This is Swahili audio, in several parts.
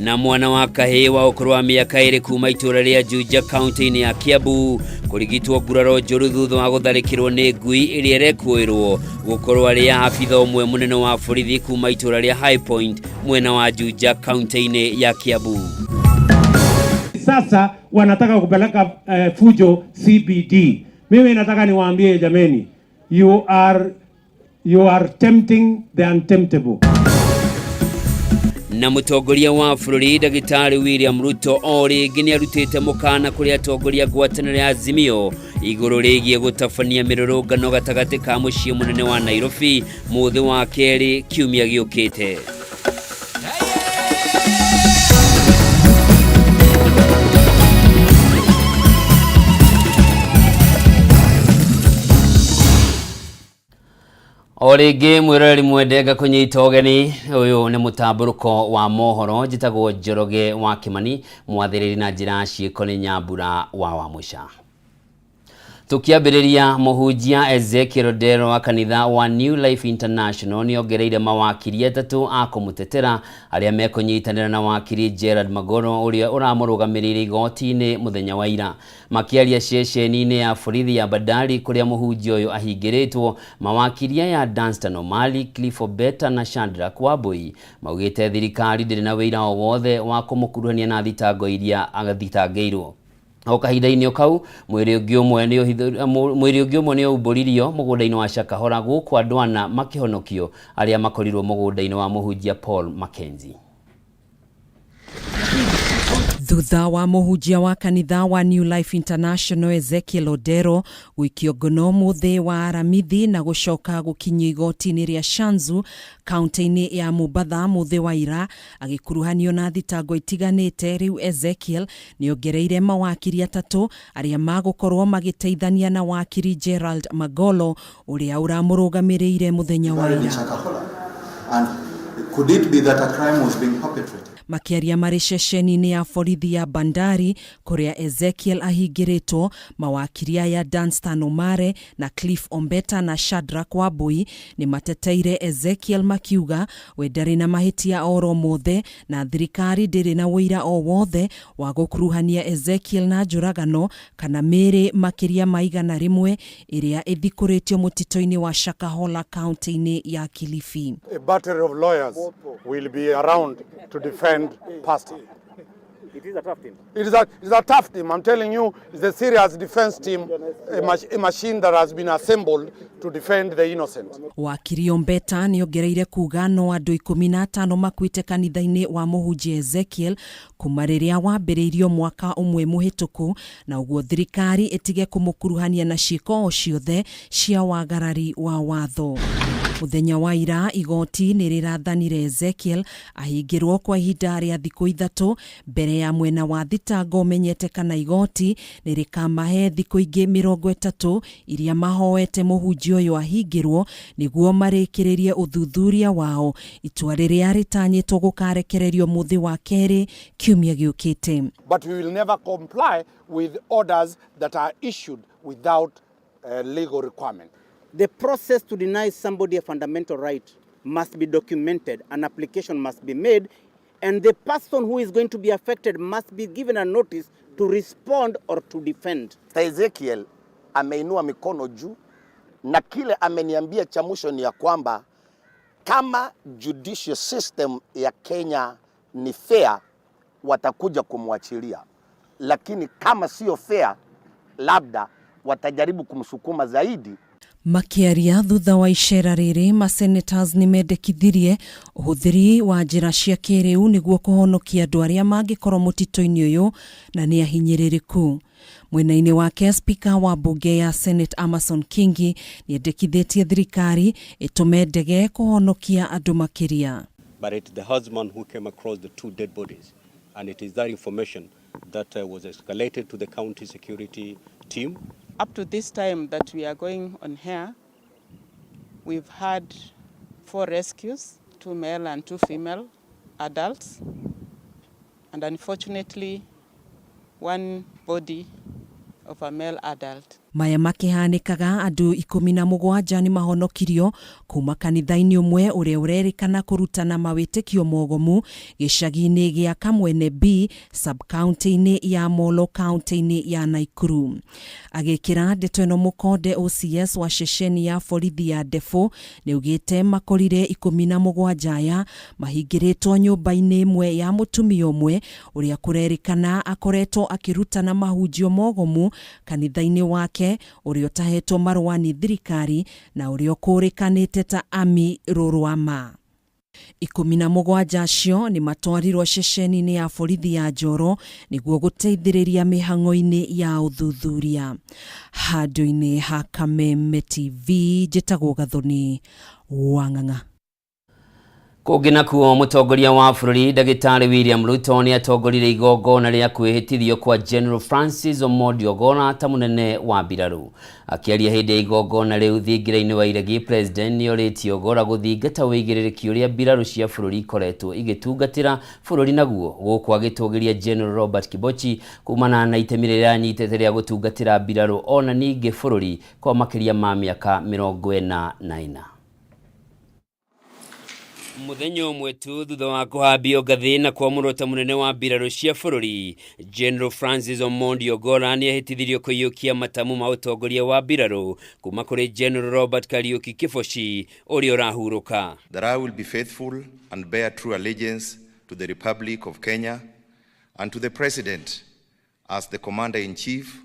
Na mwana wa kahĩĩ wa ũkũrũ wa mĩaka 2 kuma itũra rĩa Juja county-inĩ ya Kiambu kũrigitwo nguraro njũru thutha wa gũtharĩkĩrwo nĩ ngui ĩrĩa ĩrekũĩrwo gũkorwo arĩ ya abitha ũmwe mũnene wa borithi kuma itũra rĩa High Point mwena wa Juja county-inĩ ya Kiambu. Sasa wanataka kupeleka fujo CBD. Mimi nataka niwaambie jameni, you are tempting the untemptable. Na mũtongoria wa bũrũri Ndagĩtarĩ William Ruto rĩngĩ nĩ arutĩte mũkana kũrĩ atongoria ngwatanĩro ya Azimio igũrũ rĩgiĩ gũtabania mĩrũrũngano gatagatĩ ka mũciĩ mũnene wa Nairobi mũthĩ wa kerĩ kiumia gĩũkĩte. Orĩngĩ mwĩroreri mwendenga kũnyita ũgeni ũyũ nĩ mũtambũrũko wa mohoro njĩtagwo Njoroge wa Kimani mwathĩrĩri na njĩra ciĩko nĩ Nyambura wa Wamũca. Tukiambĩrĩria mũhunjia Ezekiel Odero wa kanitha wa New Life International nĩ ongereire mawakiri atatũ a kũmũtetera arĩa mekũnyitanĩra na wakiri Gerald Magoro ũrĩa ũramũrũgamĩrĩire igoti-inĩ mũthenya wa ira. Makĩaria ceceni-inĩ ya borithi ya Bandari kũrĩa mũhunjia ũyũ ahingĩrĩtwo, mawakiri ya Danstan Omali, Cliff Obeta na Shadrack Wambui maugĩte thirikari ndĩrĩ na wĩira o wothe wa kũmũkuruhania na thitango iria agathitangĩirwo. O kahinda-inĩ kau mwĩrĩ ũngĩ ũmwe nĩ ũmbũririo mũgũnda-inĩ wa Shakahora gũkũ andũ ana makĩhonokio arĩa makorirwo mũgũnda-inĩ wa mũhunjia Paul Mackenzie. Thutha wa mũhunjia wa kanitha wa New Life International Ezekiel Odero gũikio ngono mũthĩ wa aramithi na gũcoka gũkinyio igoti-inĩ rĩa Shanzu kaunti-inĩ ya Mombasa mũthĩ wa ira agĩkuruhanio na thitango itiganĩte. Rĩu Ezekiel nĩ ongereire mawakiri atatũ arĩa magũkorwo magĩteithania na wakiri Gerald Magolo ũrĩa ũramũrũgamĩrĩire mũthenya wa ira. And could it be that a crime was being perpetrated? Makiaria marĩ ceceni-inĩ ya borithi ya Bandari kũrĩa Ezekiel ahingĩrĩtwo, mawakiri ya Danstan Omari na Cliff Obeta na Shadrack Wambui nĩ mateteire Ezekiel makiuga we ndarĩ na mahĩtia oro mothe na thirikari ndĩrĩ na wĩira o wothe wa gũkuruhania Ezekiel na njũragano kana mĩĩrĩ makĩria ma 100 ĩrĩa ĩthikũrĩtio mũtitũ-inĩ wa Shakahola kaunti-inĩ ya Kilifi. A battery of lawyers will be around to defend Pastor. It is a tough team. It is a tough team. I'm telling you, it's a serious defense team, a machine that has been assembled to defend the innocent. Wakiri Obeta nĩ ongereire kuga no andũ 15 makuĩte kanitha-inĩ wa mũhunjia Ezekiel kuma rĩrĩa wambĩrĩirio mwaka ũmwe mũhĩtũku na ũguo thirikari ĩtige kũmũkuruhania na ciĩko o ciothe cia wagarari wa watho. Mũthenya wa ira igoti nĩ rĩrathanire Ezekiel ahingĩrwo kwa ihinda rĩa thikũ 3 mbere ya mwena wa thitango ũmenyete kana igoti nĩ rĩkamahe thikũ ingĩ 30 iria mahoete mũhunjia ũyũ ahingĩrwo nĩguo marĩkĩrĩrie ũthuthuria wao. Itua rĩrĩa rĩtanyĩtwo gũkarekererio mũthĩ wa kerĩ kiumia gĩũkĩte. But we will never comply with orders that are issued without legal requirement. The process to deny somebody a fundamental right must be documented. An application must be made, and the person who is going to be affected must be given a notice to respond or to defend. Ezekiel ameinua mikono juu na kile ameniambia cha mwisho ni ya kwamba kama judicial system ya Kenya ni fair watakuja kumwachilia, lakini kama sio fair labda watajaribu kumsukuma zaidi. Makiaria thutha wa icera rĩrĩ, masenators nĩ mendekithirie ũhũthĩri wa njĩra cia kĩrĩu nĩguo kũhonokia andũ arĩa mangĩkorwo mũtitũ-inĩ ũyũ na nĩ ahinyĩrĩrĩku. Mwena-inĩ wake spika wa bunge ya Senate Amason Kingi nĩ endekithĩtie thirikari ĩtũme ndege kũhonokia andũ makĩria. But it's the husband who came across the 2 dead bodies, and it is that information that was escalated to the county security team. Up to this time that we are going on here, we've had 4 rescues, 2 male and 2 female adults, and unfortunately 1 body of a male adult. Maya makihanikaga andu 17 ni mahonokirio kuma kanitha-ini umwe uria urerikana kurutana mawitikio mogomu gicagi-ini gia Kameme B sub-county-ini ya Mohoro county-ini ya Nakuru. Agikira ndeto ino mukonde OCS wa ceceni ya borithi ya Defo ni ugite makorire 17 aya mahingiritwo nyumba-ini imwe ya mutumia umwe uria kurerikana akoretwo akirutana mahunjio mogomu kanitha-ini wake urio tahetwo marua ni thirikari na urio kurikanite ta Ami Rorwama. 17 acio ni matwarirwo ceceni-ini ya borithi ya Njoro niguo guteithiriria mihang'o-ini ya uthuthuria. Handu-ini ha Kameme TV njitagwo Gathoni Wang'ang'a. Kũngĩ kuo mũtongoria wa bũrũri Ndagĩtarĩ William Ruto nĩ atongoririe igongona rĩa kwĩhĩtithio kwa General Francis Omondi Ogolla ta mũnene wa mbirarũ. Akĩaria hĩndĩ ya igongona rĩu thingira-inĩ wa iregi, President nĩ orĩtie Ogolla gũthingata wĩigĩrĩrĩki ũrĩa mbirarũ cia bũrũri ikoretwo igĩtungatĩra bũrũri naguo, gũkũ agĩtũgĩria General Robert Kibochi kumana na itemi rĩrĩa anyitĩte rĩa gũtungatĩra mbirarũ ona ningĩ bũrũri kwa makĩria ma mĩaka 44. Muthenya umwe tu thutha wa kuhambio ngathĩ na kwamũrwo ta mũnene wa mbirarũ cia bũrũri, General Francis Omondi Ogolla nĩ ahĩtithirio kũiyũkia matamu ma ũtongoria wa mbirarũ kuma kũrĩ General Robert Kariuki Kibochi ũrĩa ũrahurũka. That I will be faithful and bear true allegiance to the Republic of Kenya and to the President as the Commander-in-Chief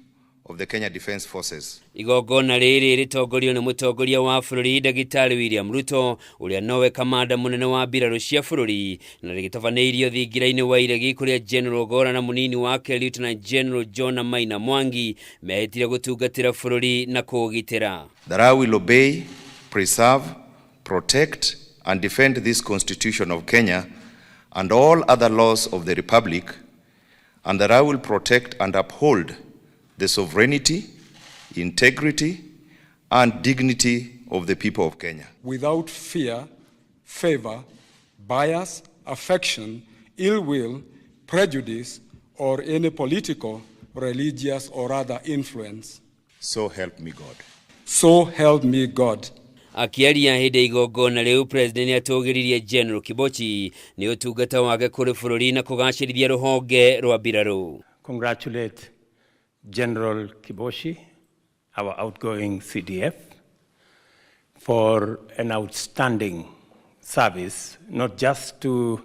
of the Kenya Defence Forces. Igongona rĩrĩ rĩtongorio nĩ mũtongoria wa bũrũri Ndagĩtarĩ William Ruto ũrĩa nowe kamanda mũnene wa mbirarũ cia bũrũri, na rĩgĩtabanĩirio thingira-inĩ wa iregi kũrĩa General Ogolla na mũnini wake Lieutenant General John Maina Mwangi mehĩtire gũtungatĩra bũrũri na kũũgitĩra. That I will obey, preserve, protect and defend this Constitution of Kenya and all other laws of the Republic, and that I will protect and uphold the sovereignty, integrity, and dignity of the people of Kenya. Without fear, favor, bias, affection, ill will, prejudice, or any political, religious, or other influence. So help me God. So help me God. Akiaria hĩndĩ igongona rĩu, President atũgĩririe General Kibochi nĩ ũtungata wake kũrĩ bũrũri na kũgacĩrithia rũhonge rwa mbirarũ. Congratulate General Kibochi, our outgoing CDF, for an outstanding service, not just to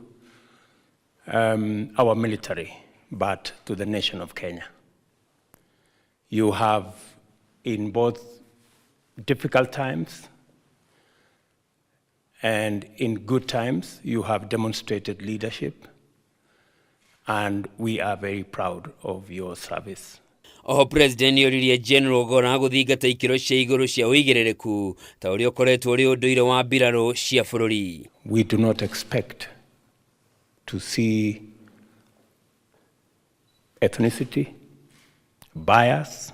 our military, but to the nation of Kenya. You have, in both difficult times and in good times, you have demonstrated leadership, and we are very proud of your service. President yoririe General Ogolla gũthingata ikĩro cia igũrũ cia ũigĩrĩrĩku ta ũrĩa ũkoretwo ũrĩ ũndũire wa mbirarũ cia bũrũri. We do not expect to see ethnicity, bias,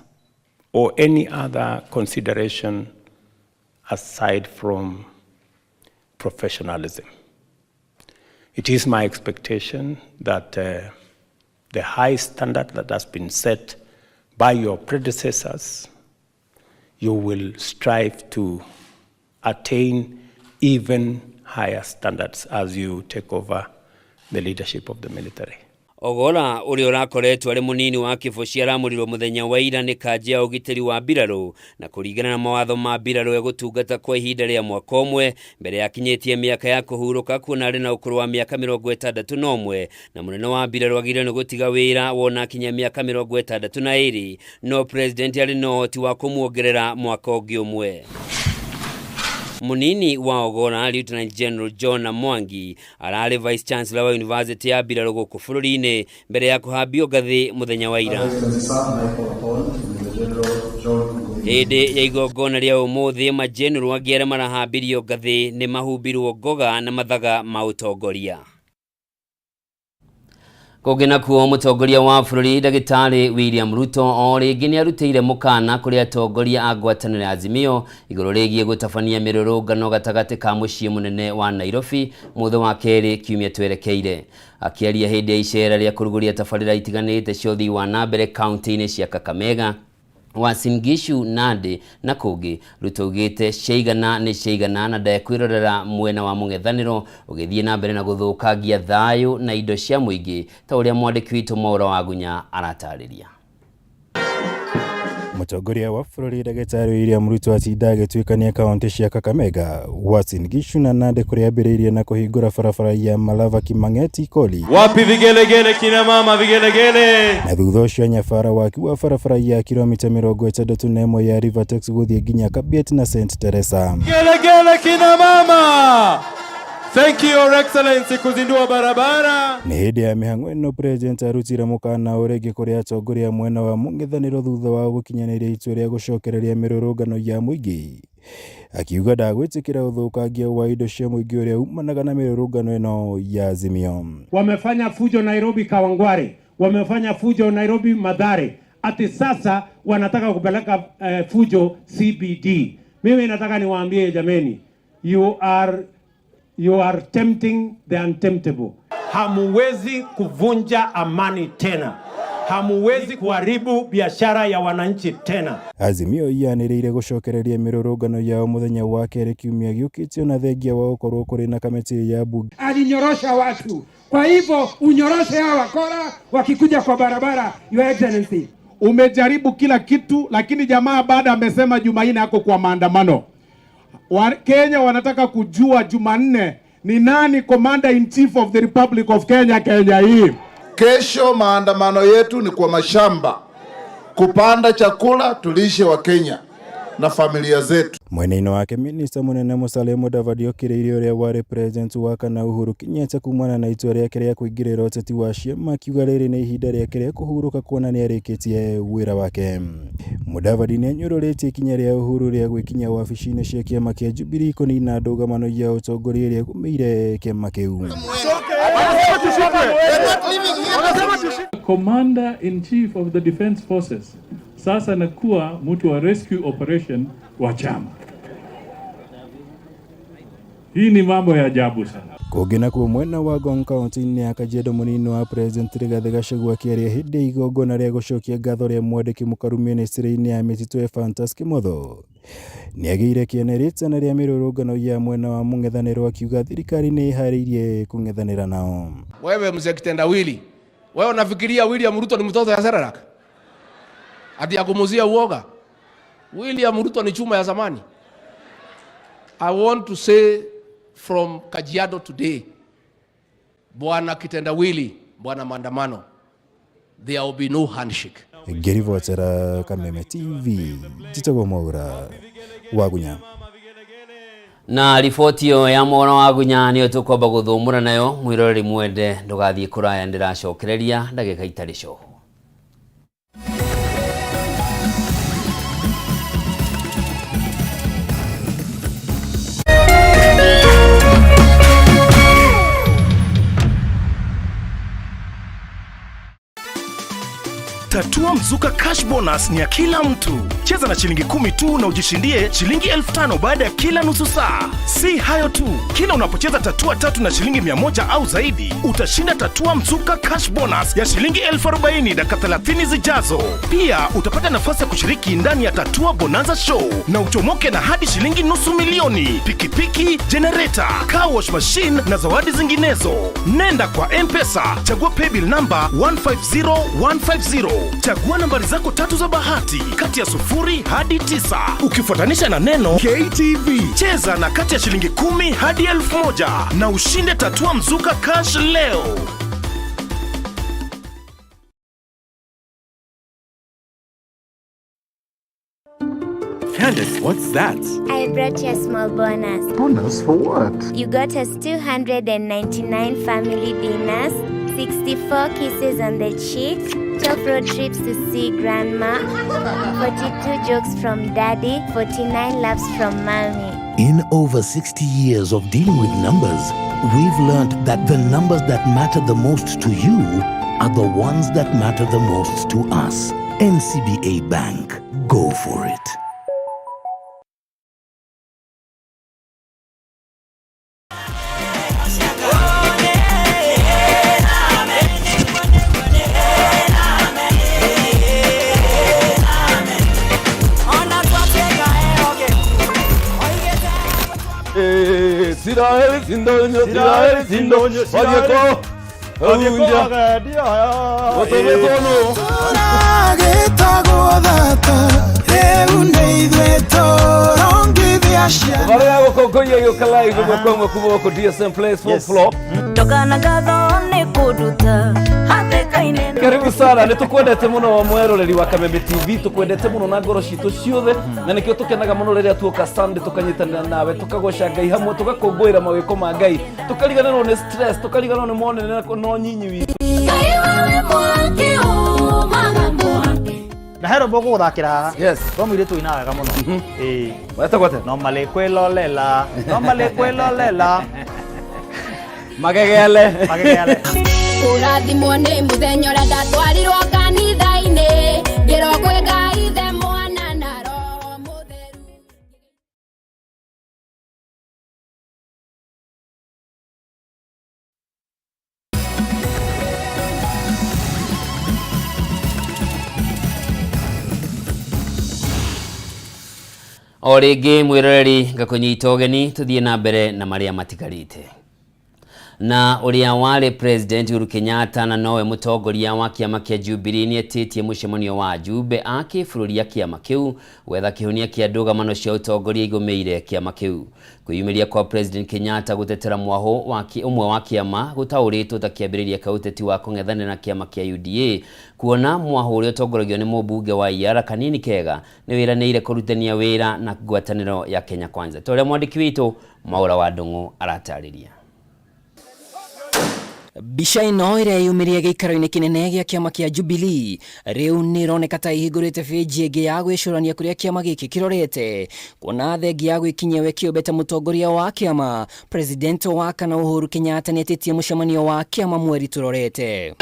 or any other consideration aside from professionalism. It is my expectation that the high standard that has been set by your predecessors, you will strive to attain even higher standards as you take over the leadership of the military. Ogolla ũrĩa ũrakoretwo arĩ mũnini wa Kibochi aramũrirwo mũthenya wa ira nĩ kanja ya ũgitĩri wa mbirarũ na kũringana na mawatho ma mbirarũ egũtungata kwa ihinda rĩa mwaka ũmwe mbere ya kinyĩtie mĩaka ya kũhurũka, kuona arĩ na ũkũrũ wa mĩaka 61 na mũnene wa mbirarũ agĩrĩirwo nĩ gũtiga wĩra wona kinya mĩaka 62, no President arĩ na ũhoti wa kũmuongerera mwaka ũngĩ ũmwe. Munini wa Ogolla Lieutenant General John Mwangi ararĩ Vice Chancellor wa University ya mbirarũ gũkũ bũrũri-inĩ mbere ya kũhambio ngathĩ mũthenya wa ira. Hĩndĩ ya igongona rĩa ũmũthĩ, majenerũ angĩ arĩa marahambirio ngathĩ nĩ mahumbirwo ngoga na mathaga ma ũtongoria. Kũngĩ nakuo mũtongoria wa bũrũri Ndagĩtarĩ William Ruto o rĩngĩ nĩ arutĩire mũkana kũrĩ atongoria a ngwatanĩro ya Azimio igũrũ rĩgiĩ gũtabania mĩrũrũngano gatagatĩ ka mũciĩ mũnene wa Nairobi mũthĩ wa kerĩ kiumia twerekeire. Akĩaria hĩndĩ ya icera rĩa kũrugũria tabarĩra itiganĩte cia ũthii wa na mbere kaunti-inĩ cia Kakamega, Uasin Gishu, Nandi na Kogi rutaugite ciigana ni ciigana na ndekwirorera mwena wa mung'ethaniro ugithie na mbere na guthukagia thayu na indo cia muingi ta uria mwandiki witu Mohoro wa Gunya aratariria. Mũtongoria wa bũrũri Ndagĩtarĩ William Ruto atinda agĩtuĩkania kaunti cia Kakamega, Uasin Gishu na Nandi kũrĩa ambĩrĩirie na kũhingũra barabara ya Malava Kimang'eti Koli. Wapi vigelegele kina mama vigelegele? Na thutha ũcio nyabara waki wa barabara ya kilomita 61 ya Rivertex gũthiĩ nginya Kabiet na St Teresa. Vigelegele kina mama! Thank you, Your Excellency, kuzindua barabara. Nĩ hĩndĩ ya mĩhang'o ĩno President arutire mũkana ũrĩngĩ kũrĩ atongoria mwena wa mũng'ethanĩro thutha wa gũkinyanĩria itua rĩa gũcokereria mĩrũrũngano ya mũingĩ. Akiuga ndagwĩtĩkĩra ũthũkangia wa indo cia mũingĩ ũrĩa umanaga na mĩrũrũngano ĩno ya Azimio. Wamefanya fujo Nairobi Kawangware, wamefanya fujo Nairobi Mathare, ati sasa wanataka kupeleka fujo CBD. Mimi nataka niwaambie jameni, you are tempting the untemptable. Hamuwezi kuvunja amani tena. Hamuwezi kuharibu biashara ya wananchi tena. Azimio yanĩrĩire gũcokereria mĩrũrũngano yao mũthenya wa kerĩ kiumia gĩũkĩte na thengia wa gũkorwo kũrĩ na kamati ya bunge. Alinyorosha watu. Kwa hivyo unyoroshe hawa wakora wakikuja kwa barabara, Your Excellency. Umejaribu kila kitu lakini jamaa baada amesema Jumanne yako kwa maandamano. Kenya wanataka kujua Jumanne ni nani Commander in Chief of the Republic of Kenya hii. Kesho maandamano yetu ni kwa mashamba. Kupanda chakula tulishe wa Kenya na familia zetu. Mwena-inĩ wake Minister Munene Musalia Mudavadi okĩrĩire ũrĩa warĩ President wa kana Uhuru Kenyatta kumana na itua rĩake rĩa kũingĩrĩra ũteti wa ciama, akiuga rĩrĩ nĩ ihinda rĩake rĩa kũhurũka kuona nĩ arĩkĩtie wĩra wake. Mudavadi nĩ anyũrũrĩtie ikinya rĩa Uhuru rĩa gwĩkinya wabici-inĩ cia kĩama kĩa Jubilee kũnina ndũgamano ya ũtongoria ĩrĩa ĩgũmĩire kĩama kĩu. Commander in Chief of the Defense Forces sasa nakuwa mtu wa rescue operation wa chama. Hii ni mambo ya ajabu sana. Kũngĩ nakuo mwena wa Ngong County-inĩ ya Kajiado mũnini wa President Rigathi Gachagua akĩaria hĩndĩ ya igongona rĩa gũcokia ngatho rĩa mwandĩki mũkaru mĩnĩcĩrĩ-inĩ ya mĩtitũ Ephantus Kĩmotho. Nĩagĩire kĩonereria rĩa mĩrũrũngano ya mwena wa mũng'ethanĩro akiuga thirikari nĩ ĩharĩirie kũng'ethanĩra nao. Wewe mzee kitendawili, wewe unafikiria William Ruto ni mtoto ya Serelak? Ati akumuzia uoga? William Ruto ni chuma ya zamani. I want to say from Kajiado today, Bwana kitendawili, Bwana maandamano, there will be no handshake. Ngĩribotera Kameme TV, Tito Mohoro wa Gunya. Na riboti yo ya Mohoro wa Gunya niyo tukwamba guthumura nayo mwiroreri mwende ndugathie kuraya ndiracokereria ndagika itari coho. Tatua Mzuka Cash Bonus ni ya kila mtu. Cheza na shilingi 10 tu na ujishindie shilingi 5,000 baada ya kila nusu saa. Si hayo tu, kila unapocheza tatua 3 na shilingi 100 au zaidi, utashinda Tatua Mzuka Cash Bonus ya shilingi 40,000 dakika 30 zijazo. Pia utapata nafasi ya kushiriki ndani ya Tatua Bonanza Show na uchomoke na hadi shilingi $250,000, pikipiki, generator, car wash machine na zawadi zinginezo. Nenda kwa M-Pesa, chagua paybill number 150150. Chagua nambari zako 3 za bahati kati ya 0 hadi 9 ukifuatanisha na neno KTV. Cheza na kati ya shilingi 10 hadi 1,000 na ushinde Tatua Mzuka Cash leo. Candace, what's that? I brought you a small bonus. Bonus for what? You got us 299 family dinners, 64 kisses on the cheek, 12 road trips to see grandma, 42 jokes from daddy, 49 laughs from mommy. In over 60 years of dealing with numbers, we've learned that the numbers that matter the most to you are the ones that matter the most to us. NCBA Bank. Go for it. Siraeli sindonyo, Siraeli sindonyo, Wadieko, Unja, Otobekono. Varia gokongoya yokalai gokongo kuboko DSM Place for floor. Tokana gathone kuduta hatekaine. Karibu sana, nitukwendete muno mweroreri wa Kameme TV, tukwendete muno na ngoro citu ciothe, na nikio tukenaga muno riria tuoka Sunday tukanyitana nawe, tukagoca Ngai hamwe, tukakungwira mawiko ma Ngai, tukariganirwo ni stress, tukariganirwo ni monene no nyinyi witu. Ngai wale mwake o magambo wake. Na hero boko guthakira. Yes. Twamwire tuina wega muno. Weta gwate. No male kwelolela. No male kwelolela. Magegele. Magegele. Urathimwo nĩ mũthenya ũrĩa ndatwarirwo kanitha-inĩ ngĩrwo kwĩ Ngai ithe mwana na roho mũtheru. O rĩngĩ mwĩroreri ngakũnyita ũgeni tũthiĩ na mbere na marĩa matigarĩte. Na uria wale President Uhuru Kenyatta na nowe mutongoria wa kiama kia Jubilee ni etitie mucemanio wa Jube akibũrũri ya kiama kiu wetha kihonia kia ndũgamano cia utongoria igomeire kiama kiu. Kwiyumiria kwa President Kenyatta gutetera mwaho umwe wa kiama gutaũrĩtwo ta kĩambĩrĩria ka ũteti wa kũng'ethanĩra na kiama kia UDA kuona mwaho ũrĩa ũtongoragio nĩ mũmbunge wa Iyara Kanini Kega nĩ wĩranĩire kũrutania wĩra na ngwatanĩro ya Kenya Kwanza. Tũrĩa mwandĩki witũ Maura wa Ndung'u aratarĩria. Bica ino ĩrĩa yumirie gĩikaro-inĩ kĩnene gĩa kĩama kĩa Jubilee rĩu nĩ ĩroneka ta ihingũrĩte bĩnji ĩngĩ ya gwĩcũrania kũrĩa kĩama gĩkĩ kĩrorete kuona thengi ya gwĩkinyia we kĩũmbe ta mũtongoria wa kĩama President wa kana Uhuru Kenyatta nĩ etĩtie mũcemanio wa kĩama mweri tũrorete.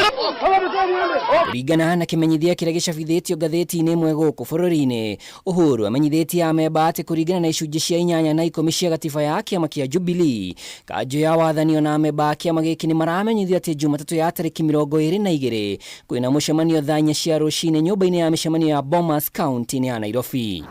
Kũringana na kĩmenyithia kĩrĩa gĩcabithĩtio ngathĩti-inĩ ĩmwe gũkũ bũrũri-inĩ, Uhuru amenyithĩtie amemba atĩ kũringana na icunjĩ cia 8 na 10 cia gatiba ya kĩama kĩa Jubilee, kanjũ ya wathani ona amemba kĩama gĩkĩ nĩ maramenyithio atĩ Jumatatũ ya tarĩki 22 kwĩna mũcemanio thaa 4 cia rũcinĩ nyũmba-inĩ ya mĩcemanio ya Bomas County ya Nairobi.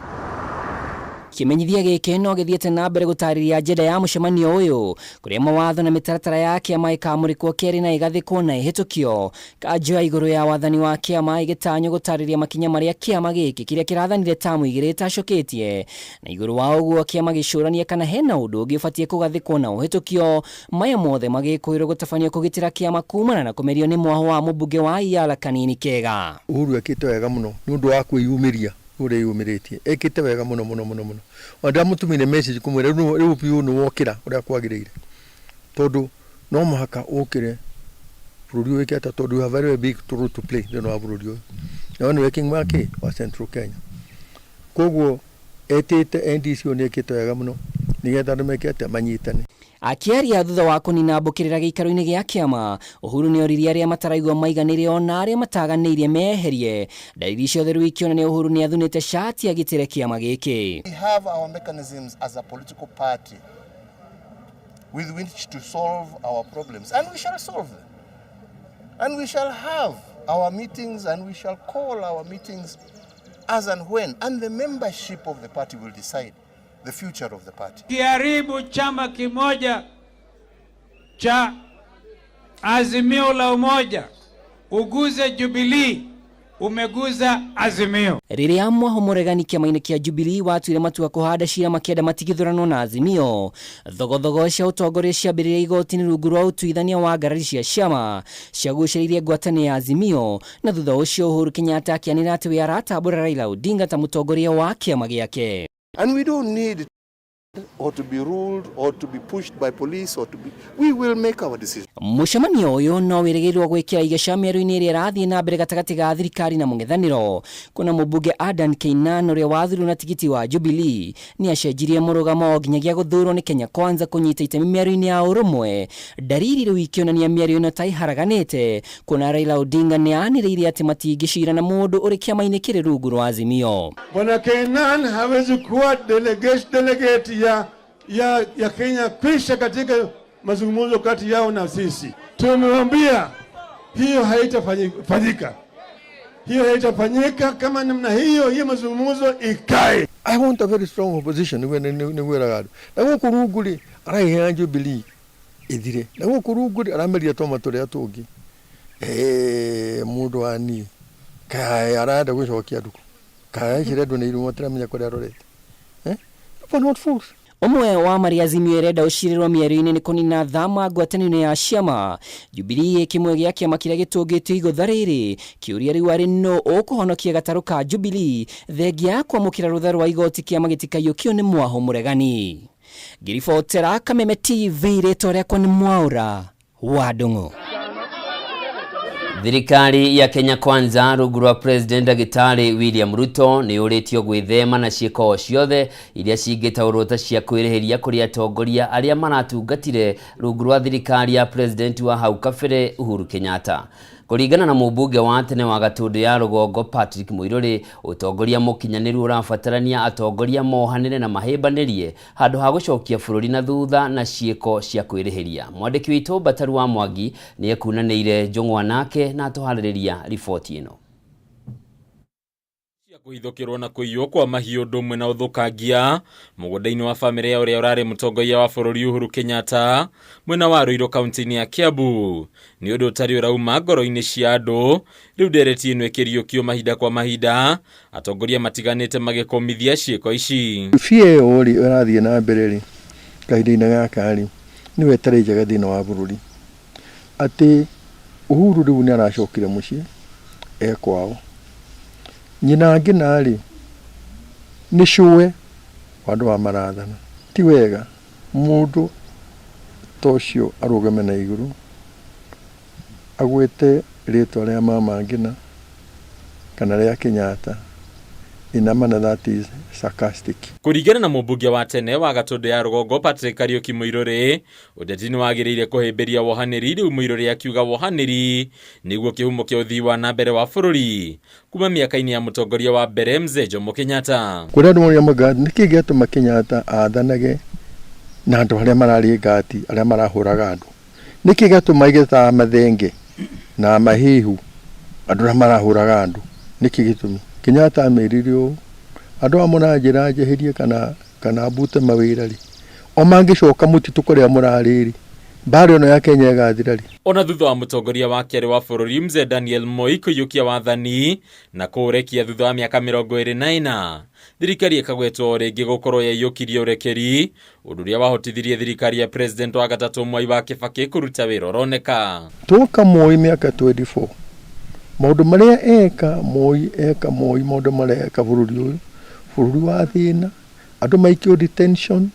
Kimenyithia gĩkĩ no gĩthiĩte na mbere gũtarĩria ajenda ya mũcemanio ũyũ kũrĩa mawatho na mĩtaratara ya kĩama ĩkamũrĩkwo kerĩ na ĩgathĩkwo na ĩhĩtũkio. Kanjũ ya igũrũ ya wathani wa kĩama ĩgĩtanywo gũtarĩria makinya marĩa kĩama gĩkĩ kĩrĩa kĩrathanire tamu igĩrĩ ĩtacũkĩtie, na igũrũ wa ũguo kĩama gĩcũrania kana hena ũndũ ũngĩ ũbatiĩ kũgathĩkwo na ũhĩtũkio. Maya mothe magĩkũĩrwo gũtabanio kũgitĩra kĩama kumana na kũmerio nĩ mwaho wa mũmbunge wa Iyara Kanini Kega. Uhuru ekĩte wega mũno nĩ ũndũ wa kwĩyumĩria ure yumirĩtie ekĩte wega mũno mũno mũno mũno. Ndamutumire message kumwĩra rĩu biũ nĩ wokĩra ũrĩa kwagĩrĩire, tondũ no mũhaka ũkĩre bũrũri ũyũ wĩkĩte, tondũ you have very big role to play thĩinĩ wa bũrũri ũyũ na nĩ working wake wa Central Kenya. Koguo etĩte NDC nĩ ekĩte wega mũno nĩgetha andũ mekĩte manyitane. Akiaria thutha wa kũnina mbũkĩrĩra gĩikaro-inĩ gĩa kĩama, Uhuru nĩ oririe arĩa mataraigua maiganĩre ona arĩa mataganĩirie meherie. Dalili ciothe rĩu ikĩonania Uhuru nĩ athunĩte shati agitĩre kĩama gĩkĩ. We have our mechanisms as a political party with which to solve our problems, and we shall solve them. And we shall have our meetings and we shall call our meetings as and when, and the membership of the party will decide the future of the party. Kiharibu chama kimoja cha Azimio la Umoja, uguze Jubilee, umeguza Azimio. Rĩrĩa mwaho mũregani kĩama-inĩ kĩa Jubilee watuire matua kũhanda cira makĩenda matigithũranwo na Azimio, thogothogo cia ũtongoria ciambĩrĩria igoti-inĩ rungu rwa ũtuithania wa ngarari cia ciama ciagucĩrĩirie ngwatanĩro ya Azimio, na thutha ũcio Uhuru Kenyatta akĩanĩrĩra atĩ we aratambũra Raila Odinga ta mũtongoria wa kĩama gĩake. And we don't need or to be ruled or to be pushed by police or to be, we will make our decision. Mũcemanio ũyũ no wĩrĩgĩrĩrwo gwĩkĩra igeca mĩario-inĩ ĩrĩa ĩrathiĩ na mbere gatagatĩ ga thirikari na mũng'ethanĩro. Kuna mũmbunge Adan Keynan ũrĩa wathurirwo na tigiti wa Jubilee nĩ acenjirie mũrũgamo nginyagia gũthurwo nĩ Kenya Kwanza kũnyita itemi mĩario-inĩ ya ũrũmwe. Dariri rĩu ikĩonania mĩario ĩno ta iharaganĩte, kuna Raila Odinga nĩ anĩrĩire atĩ matingĩcira na mũndũ ũrĩ kĩama-inĩ kĩrĩ rungu rwa Azimio. Bwana Keynan hawezi kuwa delegate ya Kenya kisha katika mazungumzo kati yao na sisi. Tumemwambia hiyo haitafanyika. Hiyo haitafanyika kama namna hiyo mazungumzo ikae. I want a very strong opposition when we are na gukuruguli araihe Jubilee ithire na gukurunguri arameria toma turia tungi mundu ani kai arada gucokia nduku kai ciredo ni irumo tiramenya kuria arorete for not fools. Omwe wa Maria Azimio erenda ucirirwa mieri-ini ni kunina thama ngwataniro ya ciama Jubilee kimwe gia kiama kiria gitungitio igotha riri kiuria riu ari no ukuhonokia gataro ka Jubilee thengia kwamukira rutha rwa igoti kiama gitikayukio ni mwaho muregani. Giribotera Kameme TV rĩtwa rĩakwa nĩ Mwaura wa Ndung'u. Thirikari ya Kenya Kwanza rungu rwa President Ndagĩtarĩ William Ruto nĩ ũrĩtio gwĩthema na ciĩko ciothe iria cingĩtaũrwo ta cia kwĩrĩhĩria kũrĩ atongoria arĩa maratungatire rungu rwa thirikari ya President wa hau kabere Uhuru Kenyatta. Kũringana na mũmbunge wa tene wa Gatundu ya Rũgongo Patrick Mũirũrĩ, ũtongoria mũkinyanĩru ũrabatarania atongoria mohanĩre na mahĩmbanĩrie handũ ha gũcokia bũrũri na thutha na ciĩko cia kwĩrĩhĩria. Mwandĩki witũ Bataru wa Mwangi nĩ ekunanĩire Njũng'wa nake na atũharĩrĩria riboti ĩno. Kuhithũkĩrwo na kũiywo kwa mahiũ ndũmwe na ũthũkangia mũgũnda-inĩ wa famĩlĩ ya ũrĩa ũrarĩ mũtongoria wa bũrũri Uhuru Kenyatta mwena wa Ruiru kaunti-inĩ ya Kiambu nĩ ũndũ ũtarĩ ũrauma ngoro-inĩ cia andũ. Rĩu ndereti ĩno ĩkĩriũkio mahinda kwa mahinda atongoria matiganĩte magĩkomithia ciĩko ici. Fie ũrĩ ũrathiĩ na mbere rĩ kahinda-inĩ gaka rĩ nĩwe ĩtarĩ njega thĩinĩ wa bũrũri atĩ Uhuru rĩu nĩ aracokire mũciĩ ekwao nyina nginari ni shuwe wandu wa marathana ti wega mundu tocio arugame na iguru agwete rĩtwa rĩa mama ngina kana rĩa Kenyatta inamana that is sarcastic. Kũringana na mũmbunge wa tene wa Gatundu ya Rũgongo Patrick Mũirũrĩ, ũteti nĩ wagĩrĩire kũhĩmbĩria wohanĩri. Rĩu Mũirũrĩ akiuga wohanĩri nĩguo kĩhumo kĩa ũthii wa na mbere wa bũrũri kuma mĩaka-inĩ ya mũtongoria wa mbere Mzee Jomo Kenyatta. Kũrĩa andũ moria magati nĩkĩ gĩatũma Kenyatta athanage na andũ arĩa mararĩ ngati arĩa marahũraga andũ, nĩkĩ gĩatũma igĩta mathenge na mahihu andũ arĩa marahũraga andũ, nĩkĩ gĩtũmi Kenyatta ameririo andũ amona njĩra njeherie kana mbute mawĩra rĩ o mangĩcoka mũtitũ kũrĩa mũrarĩrĩ mbara ĩno ya Kenya ĩgathira rĩ. Ona thutha wa mũtongoria wa kerĩ wa bũrũri Mzee Daniel Moi kũiyũkia wathani na kũũrekia thutha wa mĩaka 24, thirikari ĩkagwetwo rĩngĩ gũkorwo yaiyũkirie ũrekeri, ũndũ ũrĩa wahotithirie thirikari ya President wa gatatũ Mwai wa Kibaki kũruta wĩra ũroneka. Toka Moi mĩaka 24 maũndũ marĩa eka Moi maũndũ marĩa eka bũrũri wa thĩna, andũ maikio detention,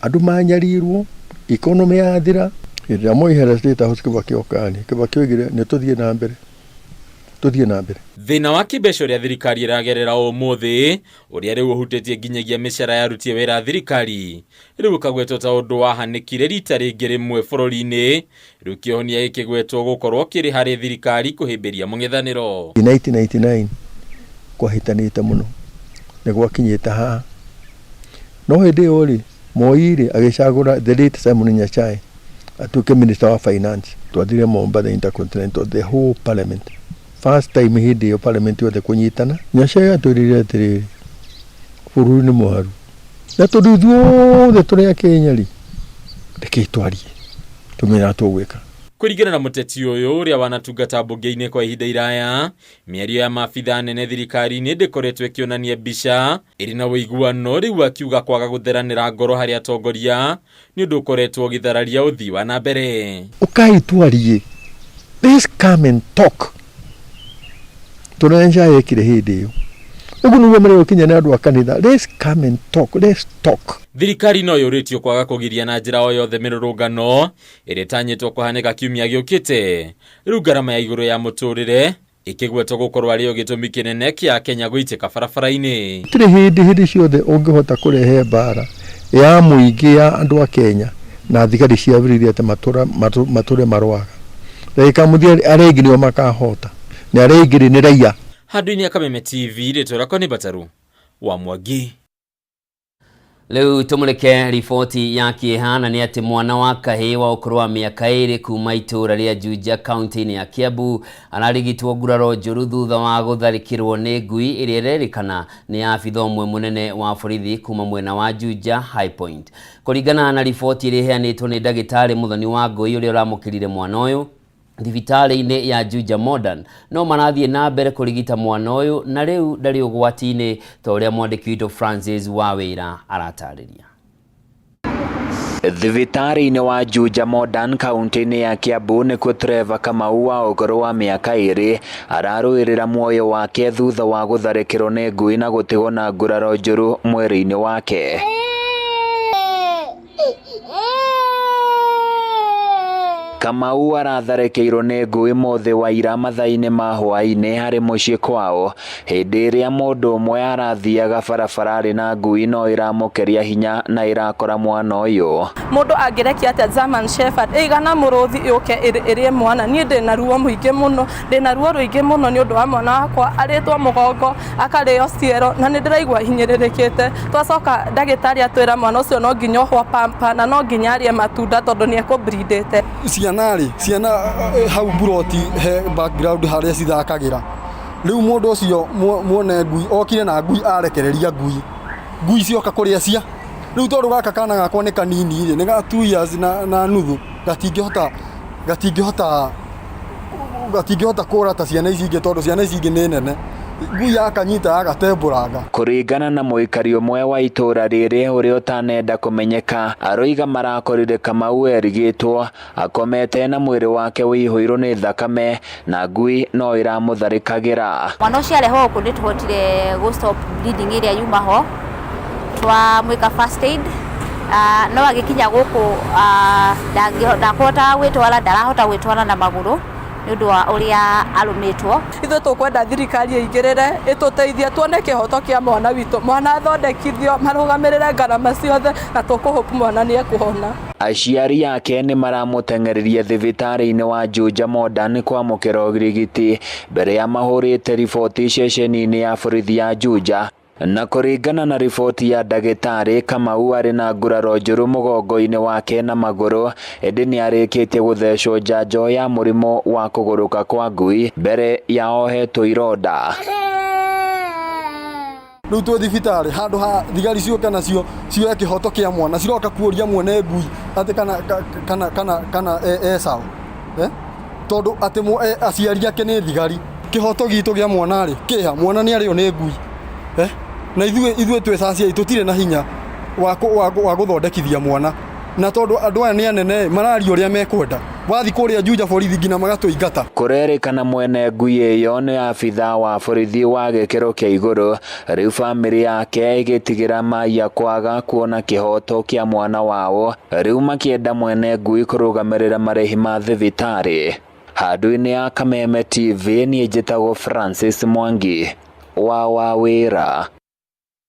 andũ manyarirwo, economy yathira. Hĩndĩ ya Moi hera state house Kibaki okani Kibaki oigire nĩ tũthiĩ na mbere. Thĩna wa kĩmbeca ũrĩa thirikari ĩragerera ũmũthĩ ũrĩa rĩu ũhutĩtie nginyagia mĩcara ya aruti wĩra thirikari rĩu ũkagwetwo ta ũndũ wahanĩkire rita rĩngĩ rĩmwe bũrũri-inĩ, rĩu kĩhonia gĩkĩgwetwo gũkorwo kĩrĩ harĩ thirikari kũhĩmbĩria mũng'ethanĩro. 1999 kwahĩtanĩte mũno nĩ gwakinyĩte haha, no hĩndĩ ĩyo rĩ Moi rĩ agĩcagũra the late Simon Nyachai atuĩke minister wa finance. Twathire Mombasa Intercontinental the whole parliament, first time hĩndĩ ĩyo parliament yothe kũnyitana. Nyachai atwĩrire atĩrĩrĩ bũrũri nĩ mũharu na tondũ ithuothe tũrĩ a Kenya rĩ reke twarie tũmenya tũgwĩka. Kũringana na mũteti ũyũ ũrĩa wanatungata mbunge-inĩ kwa ihinda iraya, mĩario ya maabitha nene thirikari-inĩ ndĩkoretwo ĩkĩonania mbica ĩrĩ na ũiguano, rĩu akiuga kwaga gũtheranĩra ngoro harĩ atongoria nĩ ũndũ ũkoretwo ũgĩthararia ũthii wa na mbere. Ũkai twarie, let's come and talk. Tũnanja yekire hĩndĩ ĩyo ũguo nĩguo marĩ gũkinya nĩ andũ a kanitha, let's come and talk, let's talk. Thirikari no yũrĩtio kwaga kũgiria na njĩra o yothe mĩrũrũngano ĩrĩa ĩtanyĩtwo kũhanĩka kiumia gĩũkĩte. Rĩu ngarama ya igũrũ ya mũtũrĩre ĩkĩgwetwo gũkorwo arĩ gĩtũmi kĩnene kĩa Kenya gũitĩka barabara-inĩ. Tũrĩ hĩndĩ ciothe ũngĩhota kũrehe mbara ya mũingĩ ya andũ a Kenya na thigari ciambĩrĩirie atĩ matũre marũaga, rĩka mũthia arĩa nĩo makahota na arĩa ingĩ nĩ raia. Handũ-inĩ ya Kameme TV rĩtwa rĩakwa nĩ Bataru wa Mwangi. Leo tumuleke ripoti ya kihana ni ati mwana wa kahii wa ukuru wa miaka 2 kuma itura ria Juja county ya Kiambu ararigitwo nguraro njuru thutha wa gutharikirwo ni ngui iria irerikana ni afitha umwe munene wa borithi kuma mwena wa Juja High Point. Kuringana na ripoti iri heanitwo ni ndagitari Muthoni wa Ngui uria uramukirire mwana uyu thibitarĩ-inĩ ya Juja Modern no marathie na mbere kurigita mwana uyu na riu ndari ugwati-inĩ ta uria mwandiki witũ Francis wa wĩra aratarĩria. Thibitarĩ-inĩ wa Juja Modern kaunti-inĩ ya Kiambu nĩkuo Trevor Kamau wa ũkũrũ wa mĩaka 2 ararũĩrĩra muoyo wake thutha wa gũtharĩkĩrwo nĩ ngui na gũtigwo na nguraro njũru mwĩrĩ-inĩ wake. Kamau aratharĩkĩirwo nĩ ngui mũthĩ wa ira mathaa-inĩ ma hwaĩ-inĩ harĩ mũciĩ kwao hĩndĩ ĩrĩa mũndũ ũmwe arathiaga barabara arĩ na ngui no ĩramũkĩria hinya na ĩrakora mwana ũyũ. Mũndũ angĩrekia atĩa German Shepherd ĩigana mũrũthi yũke ĩrĩe mwana. Niĩ ndĩna ruo mũingĩ mũno, ndĩna ruo rũingĩ mũno nĩ ũndũ wa mwana wakwa arĩtwo mũgongo akarĩo ciero na nĩ ndĩraigua hinyĩrĩrĩkĩte. Twacoka ndagĩtarĩ atwĩra mwana ũcio no nginya ohwo pampa na no nginya arĩe matunda tondũ nĩ ekũbreedĩte. Ciana hau buroti he background haria cithakagira riu mundu ucio muone ngui okire na ngui arekereria ngui cioka kuria cia riu tondu gaka kana gakwa ni kanini ri ni ga 2 years na nuthu gatingihota kura ta ciana ici ingi tondu ciana ici ingi ni nene ngui yakanyita agatembũranga. Kũringana na mũikari ũmwe wa itũra rĩrĩ ũrĩa ũtanenda kũmenyeka aroiga marakorire Kamau erigĩtwo akomete na mwĩrĩ wake wĩihũirwo nĩ thakame na ngui no ĩramũtharĩkagĩra. Mwana ũcio arehwo gũkũ nĩtũhotire gũ-stop bleeding ĩrĩa yuma ho twamwĩka first aid no agĩkinya gũkũ ndarahota gwĩtwara na magũrũ nĩũndũ wa ũrĩa arũmĩtwo. Ithuĩ tũkwenda thirikari ĩingĩrĩre ĩtũteithie tuone kĩhoto kĩa mwana witũ, mwana athondekithio marũgamĩrĩre ngarama ciothe na tũkũhope mwana nĩ ekũhona. Aciari yake nĩ maramũteng'eririe thibitarĩ-inĩ wa Juja Modern kwamũkĩra ũrigiti mbere ya mahũrĩte riboti ceceni-inĩ ya borithi ya Juja. Na kuringana na ripoti ya ndagĩtarĩ Kamau arĩ na nguraro njũru mũgongo-inĩ wake na magũrũ ĩndĩ nĩ arĩkĩtie gũthecwo njanjo ya mũrimũ wa kũgũrũka kwa ngui mbere ya ohetwo ironda. Rĩu twĩ thibitarĩ handũ ha thigari ciũke nacio cioe kĩhoto kĩa mwana ciroka kuoria mwene ngui atĩ kana sawa tondu atĩ aciari ake nĩ thigari. Kĩhoto gitũ gĩa mwana rĩ kĩha mwana nĩ arĩo nĩ ngui na ithuĩ twĩcaciai tũtirĩ na hinya wa gũthondekithia mwana na tondu andũ aya nĩ anene mararia ũrĩa mekwenda wathi kũrĩa Juja borithi ngina magatũingata. Kũrerĩkana mwene ngui ĩyo nĩ abitha wa borithi wa gĩkĩro kĩa igũrũ rĩu bamĩrĩ yake ĩgĩtigĩra maya kwaga kuona kĩhoto kĩa mwana wao rĩu makĩenda mwene ngui kũrũgamĩrĩra marĩhi ma thibitarĩ. Handũ-inĩ ya Kameme TV niĩ njĩtagwo Francis Mwangi wa wĩra.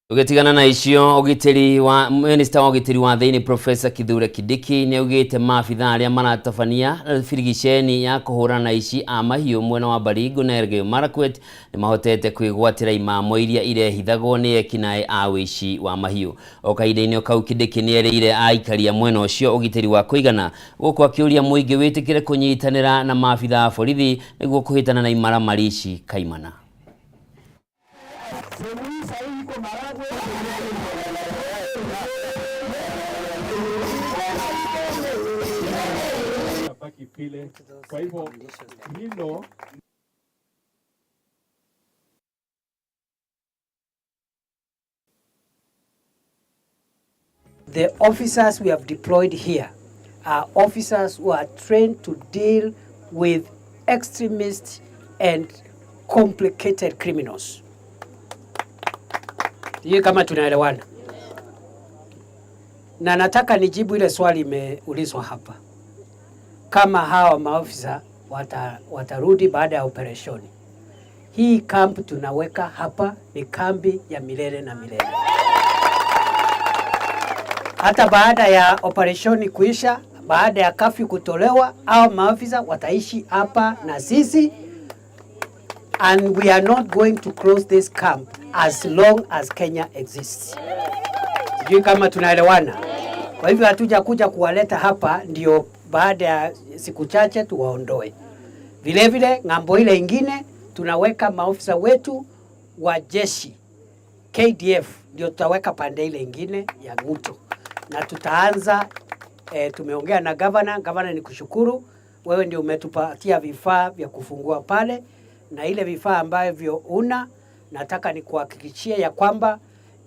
Ugetigana na icio ugitiri wa minister wa ugitiri wa thĩinĩ Professor Kithure Kindiki nĩ augĩte maabitha arĩa maratabania firigiceni ya kũhũrana na ici a mahiũ mwena wa Baringo na Elgeyo Marakwet nĩ mahotete kwĩgwatĩra imamo iria irehithagwo nĩ ekinaĩ a wĩici wa mahiũ. O kahinda-inĩ kau Kindiki nĩ erĩire aikaria mwena ũcio ugitiri wa kũigana gũkũ akĩũria mũingĩ wĩtĩkĩre kũnyitanĩra na maabitha a borithi nĩguo kũhĩtana na imaramari ici kaimana. Kwa hivyo hilo the officers we have deployed here are officers who are trained to deal with extremists and complicated criminals. Hii kama tunaelewana. Na nataka nijibu ile swali imeulizwa hapa. Kama hawa maofisa watarudi baada ya opereshoni. Hii kambi tunaweka hapa ni kambi ya milele na milele. Hata baada ya opereshoni kuisha, baada ya kafyu kutolewa, hao maofisa wataishi hapa na sisi. And we are not going to close this camp as long as Kenya exists. Sijui kama tunaelewana. Kwa hivyo hatuja kuja kuwaleta hapa ndio baada ya siku chache tuwaondoe. Vile vile ng'ambo ile ingine tunaweka maofisa wetu wa jeshi KDF ndio tutaweka pande ile ingine ya Nguto. Na tutaanza tumeongea na governor ni kushukuru wewe ndio umetupatia vifaa vya kufungua pale, na ile vifaa ambavyo nataka nikuhakikishie ya kwamba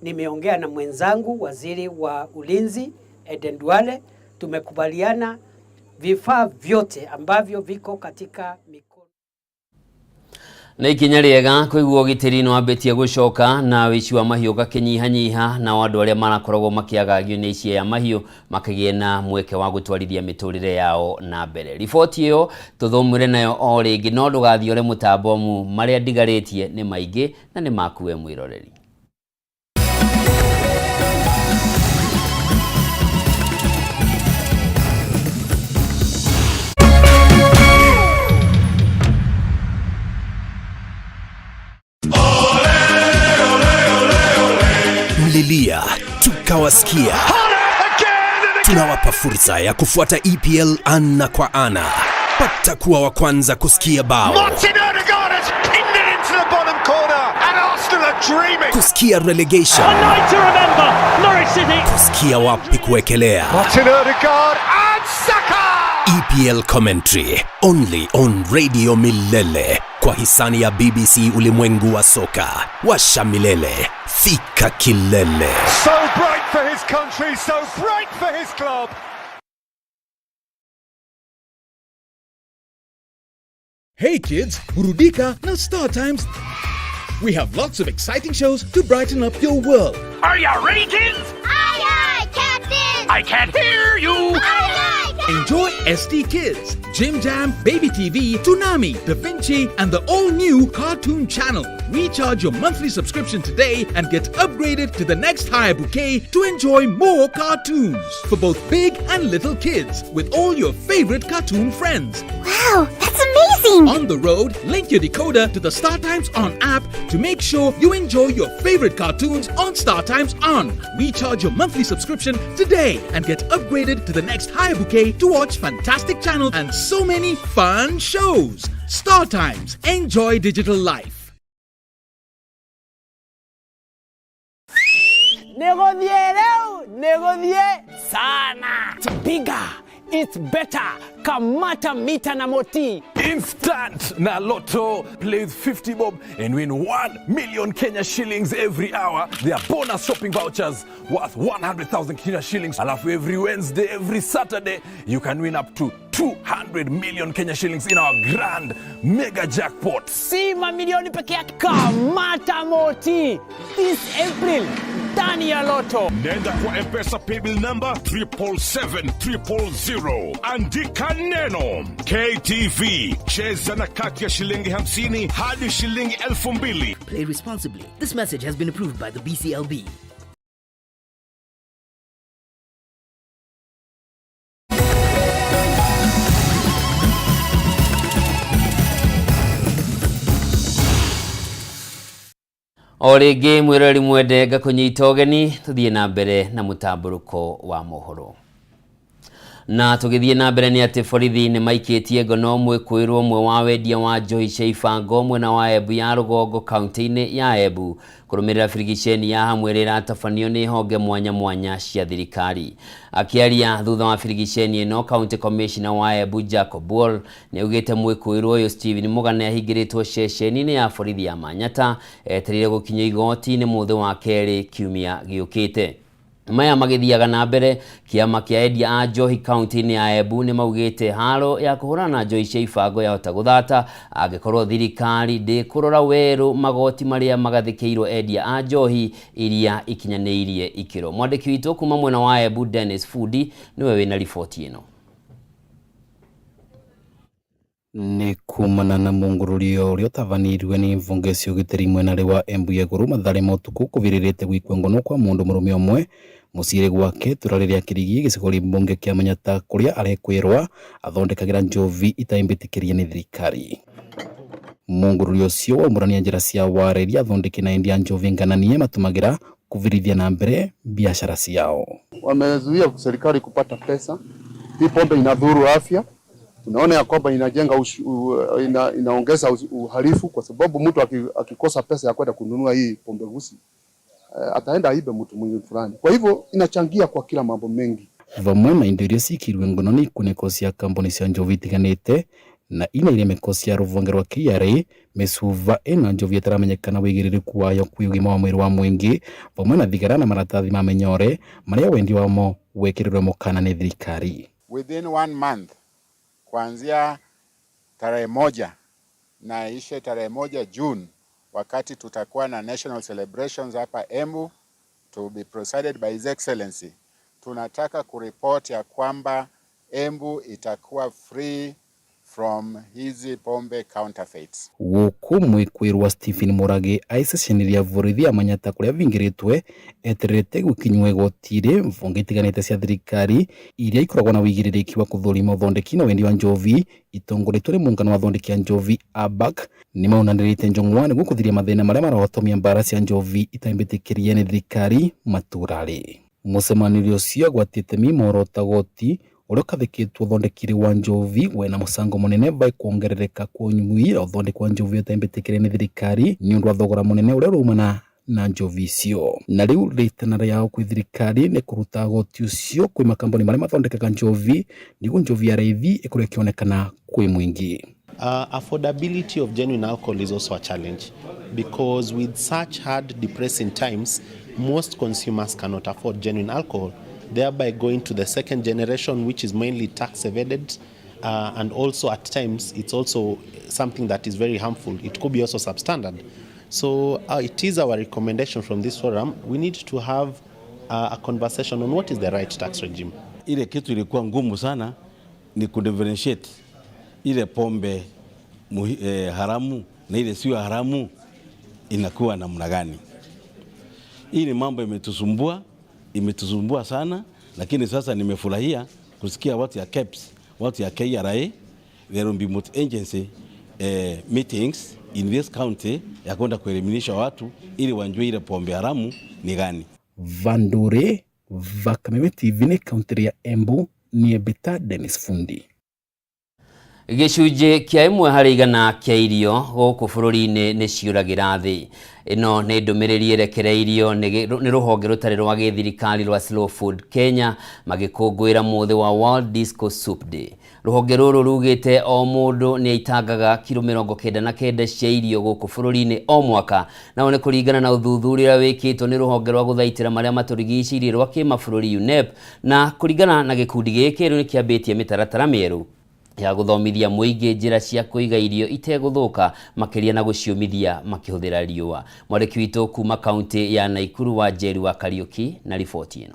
nimeongea na mwenzangu waziri wa ulinzi Eden Duale, tumekubaliana vifaa vyote ambavyo viko katika mikono. Na ikinya riega kuigwo gitiri no ambetie gucoka na wici wa mahiu gakinyihanyiha na wandu aria marakoragwo makiagagio ni ici ya mahiu makagie na mweke wa gutwarithia miturire yao na mbere. Riboti iyo tuthomire nayo o ringi no ndugathiore mutambo mu maria ndigaritie ni maingi na ni makuwe mwiroreri. Mlilia, tukawasikia. Tunawapa fursa ya kufuata EPL ana kwa ana. Pata kuwa wa kwanza kusikia bao. Kusikia relegation. Kusikia wapi kuekelea. EPL commentary only on Radio Milele kwa hisani ya BBC Ulimwengu wa Soka. Washa milele, fika kilele. So bright for his country, so bright for his club. Hey kids, burudika na Star Times. We have lots of exciting shows to brighten up your world. Are you ready, kids? Aye, aye, Captain! I can't hear you! Aye, aye! Enjoy SD Kids, Jim Jam, Baby TV, Toonami, Da Vinci, and the all-new Cartoon Channel. Recharge your monthly subscription today and get upgraded to the next higher bouquet to enjoy more cartoons for both big and little kids with all your favorite cartoon friends. Wow, that's amazing! On the road, link your decoder to the Star Times On app to make sure you enjoy your favorite cartoons on Star Times On. Recharge your monthly subscription today and get upgraded to the next higher bouquet to watch fantastic channels and so many fun shows. Star Times. Enjoy digital life. Negodie sana. It's bigger. It's better. Kamata mita na moti. Instant na Lotto. Play with 50 bob and win 1 million Kenya shillings every hour. There are bonus shopping vouchers worth 100,000 Kenya shillings. Alafu every Wednesday, every Saturday, you can win up to 200 million Kenya shillings in our grand mega jackpot. Si mamilioni peke yake. Kamata moti. This April. Ndani ya Lotto. Nenda kwa M-Pesa paybill number 77700. Andika neno KTV. Cheza na kati ya shilingi 50 hadi shilingi 2,000. Play responsibly. This message has been approved by the BCLB. Origi mwirori mwendenga kunyita ugeni tuthie na mbere na mutamburuko wa mohoro. Na tugithie na mbere ni ati borithi ni maikitie ngono mwikuirwo mwe wa wendia wa njohi cia ibango mwena wa Embu ya rugongo kaunti-ini ya Embu kurumirira firigisheni ya hamwe rira atafanio ni honge mwanya mwanya cia thirikari. Akiaria thutha wa firigisheni ino, County Commissioner wa Embu Jacob Wall ni ugite mwikuirwo uyu Stephen Mugane ahingiritwo ceceni-ini ya borithi ya Manyata eterire gukinya igoti ni muthe wa keri kiumia giukite. Maya magithiaga na mbere kiama kia endia a njohi kaunti-ini ya Embu ni maugite haro ya kuhurana na njohi cia ibango yahota guthata angikorwo thirikari ndi kurora weru magoti maria magathikiirwo endia a njohi iria ikinyaniirie ikiro. Mwandiki witu kuma mwena wa Embu Dennis Fudi niwe wina riboti ino. Ni kumana na mungururio uria utavanirwe ni mvunge cia ugitiri mwena wa Embu ya iguru mathare motuku kuviririte gwikwa ngono kwa mundu murume omwe mucire gwake turariria kirigi gicigo mbunge kia Manyata kuria arekwirwa athondekagira njovi itaimbitikiria ni thirikari. Mungururio cio wa murania njira cia wareria athondeki na endia njovi ngananie matumagira kuvirithia na mbere biashara ciao. Wamezuia serikali kupata pesa. Hii pombe inadhuru afya. Tunaona ya kwamba inajenga inaongeza uhalifu, kwa sababu mtu akikosa pesa ya kwenda kununua hii pombe gusi ataenda aibe mtu mwingine fulani. Kwa hivyo inachangia kwa kila mambo mengi. Vamwe na indo iria cikirwe ngono ni ikuniko cia kambuni cia njovi itiganite na ina iremeko cia ruvonge rwa KRA mesuva ina njovi itaramenyekana wigiririku wayo kwi ugima wa mwiri wa mwingi vamwe na thigara na maratathi ma menyore maria wendi wamo wekirirwe mukana ni thirikari. Within 1 month kuanzia tarehe 1 na ishe tarehe 1 June, wakati tutakuwa na national celebrations hapa Embu to be presided by His Excellency, tunataka kuripoti ya kwamba Embu itakuwa free from hizi pombe counterfeits. Guku mwikwirwa Stephen Murage aiceceniria vorithia manyata kuria vingiritwe eterete gukinywe gotire mvonge itiganite cia thirikari iria ikoragwo na wigiririki wa kuthurima uthondeki na wendi wa njovi itongoretwe ni muungano wa athondeki a njovi ABAC ni maunanirite njong'wane gukuthiria mathina maria marohotomia mbara cia njovi itaimbitikirie ni thirikari maturari. Mucemanio ucio gwatite mimoro tagoti uria kathikitwo thondekiri wa njovi wena musango munene vai kuongerereka kwa unyumwira uthondeki wa njovi utaimbitikirie ni thirikari ni undu wa thogora munene uria rumana na njovi icio. Na riu ritana yao kwi thirikari ni kuruta goti ucio kwi makambuni maria mathondekaga njovi niguo njovi ya raithi ikuria kionekana kwi mwingi. Affordability of genuine alcohol is also a challenge because with such hard depressing times most consumers cannot afford genuine alcohol, thereby going to the second generation, which is mainly tax evaded, and also at times it's also something that is very harmful. It could be also substandard. So it is our recommendation from this forum, we need to have a conversation on what is the right tax regime. Ile kitu ilikuwa ngumu sana ni kudifferentiate ile pombe haramu na ile sio haramu inakuwa namna gani. Hii ni mambo imetusumbua sana, lakini sasa nimefurahia kusikia watu ya KEBS, watu ya KRA, there will be multi-agency meetings in this county ya kwenda kuelimisha watu ili wanjue ile pombe haramu ni gani. Vandure va Kameme TV ni county ya Embu ni Ebita Dennis Fundi. Gicunje kia imwe hari igana kia irio guku bururi-ini ni ciuragira thi. Ino ni ndumiriri erekereirio ni ruhonge rutari rwa githirikari rwa Slow Food Kenya magikungwira muthi wa World Disco Soup Day. Ruhonge ruru rugite o mundu ni aitangaga kilo 99 cia irio guku bururi-ini o mwaka, na ni kuringana na uthuthuria wikitwo ni ruhonge rwa guthaitira maria maturigicirie rwa kimabũrũri UNEP, na kuringana na gikundi giki ni kiambitie mitaratara mieru ya guthomithia muingi njira cia kuiga irio iteguthuka makiria na guciumithia makihuthira riua. Mwariki witu kuma kaunti ya Naikuru wa Jeru wa Kariuki na ripoti ino.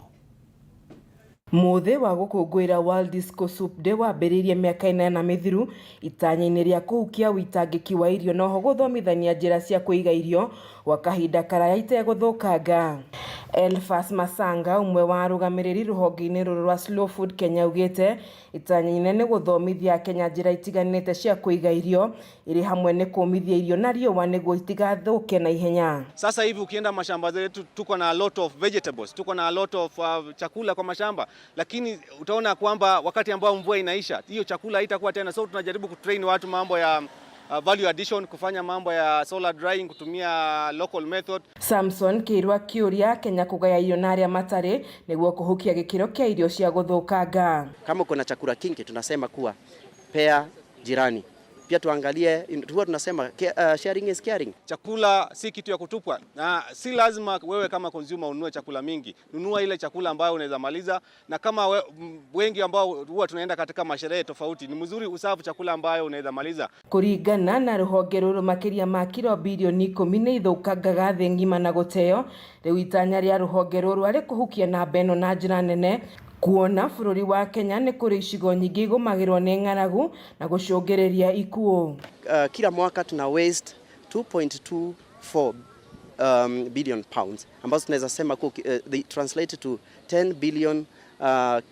Muthi wa gukungwira World Disco Soup Day wambiririe miaka 4 mithiru itanya-ini ria kuhukia witangiki wa irio noho guthomithania njira cia kuiga irio wa kahinda karaya itegũthũkanga. Elfas Masanga, umwe wa arugamiriri ruhonge-ini ruru rwa Slow Food Kenya, ugite itanya-ini ni guthomithia Kenya njira itiganite cia kuiga irio iri hamwe ni kumithia irio na riũa niguo itigathuke na ihenya. Sasa hivi ukienda mashamba zetu tuko na a lot of vegetables, tuko na a lot of chakula kwa mashamba, lakini utaona kwamba wakati ambao mvua inaisha hiyo chakula haitakuwa tena, so tunajaribu kutrain watu mambo ya value addition, kufanya mambo ya solar drying, kutumia local method. Samson Kirwa kiuria Kenya kugaya irio na aria matari niguo kuhukia gikiro kia irio cia guthukanga. Kama kuna chakula kingi tunasema kuwa pea jirani. Pia tuangalie, huwa tunasema sharing is caring. Chakula si kitu ya kutupwa, na si lazima wewe kama consumer ununue chakula mingi. Nunua ile chakula ambayo unaweza maliza, na kama wengi ambao huwa tunaenda katika masherehe tofauti, ni mzuri usafu chakula ambayo unaweza maliza. Kuringana na ruhonge ruru makiria ma kilo bilioni 10 ni ithukangaga thi ngima na guteo. Riu itanya ria ruhonge ruru ari kuhukia na beno na njira nene kuona bururi wa Kenya ni kuri icigo nyingi gumagirwo ni ng'aragu na gucungereria ikuo. Kila mwaka tuna waste 2.24 billion pounds ambazo tunaweza sema they translate to 10 billion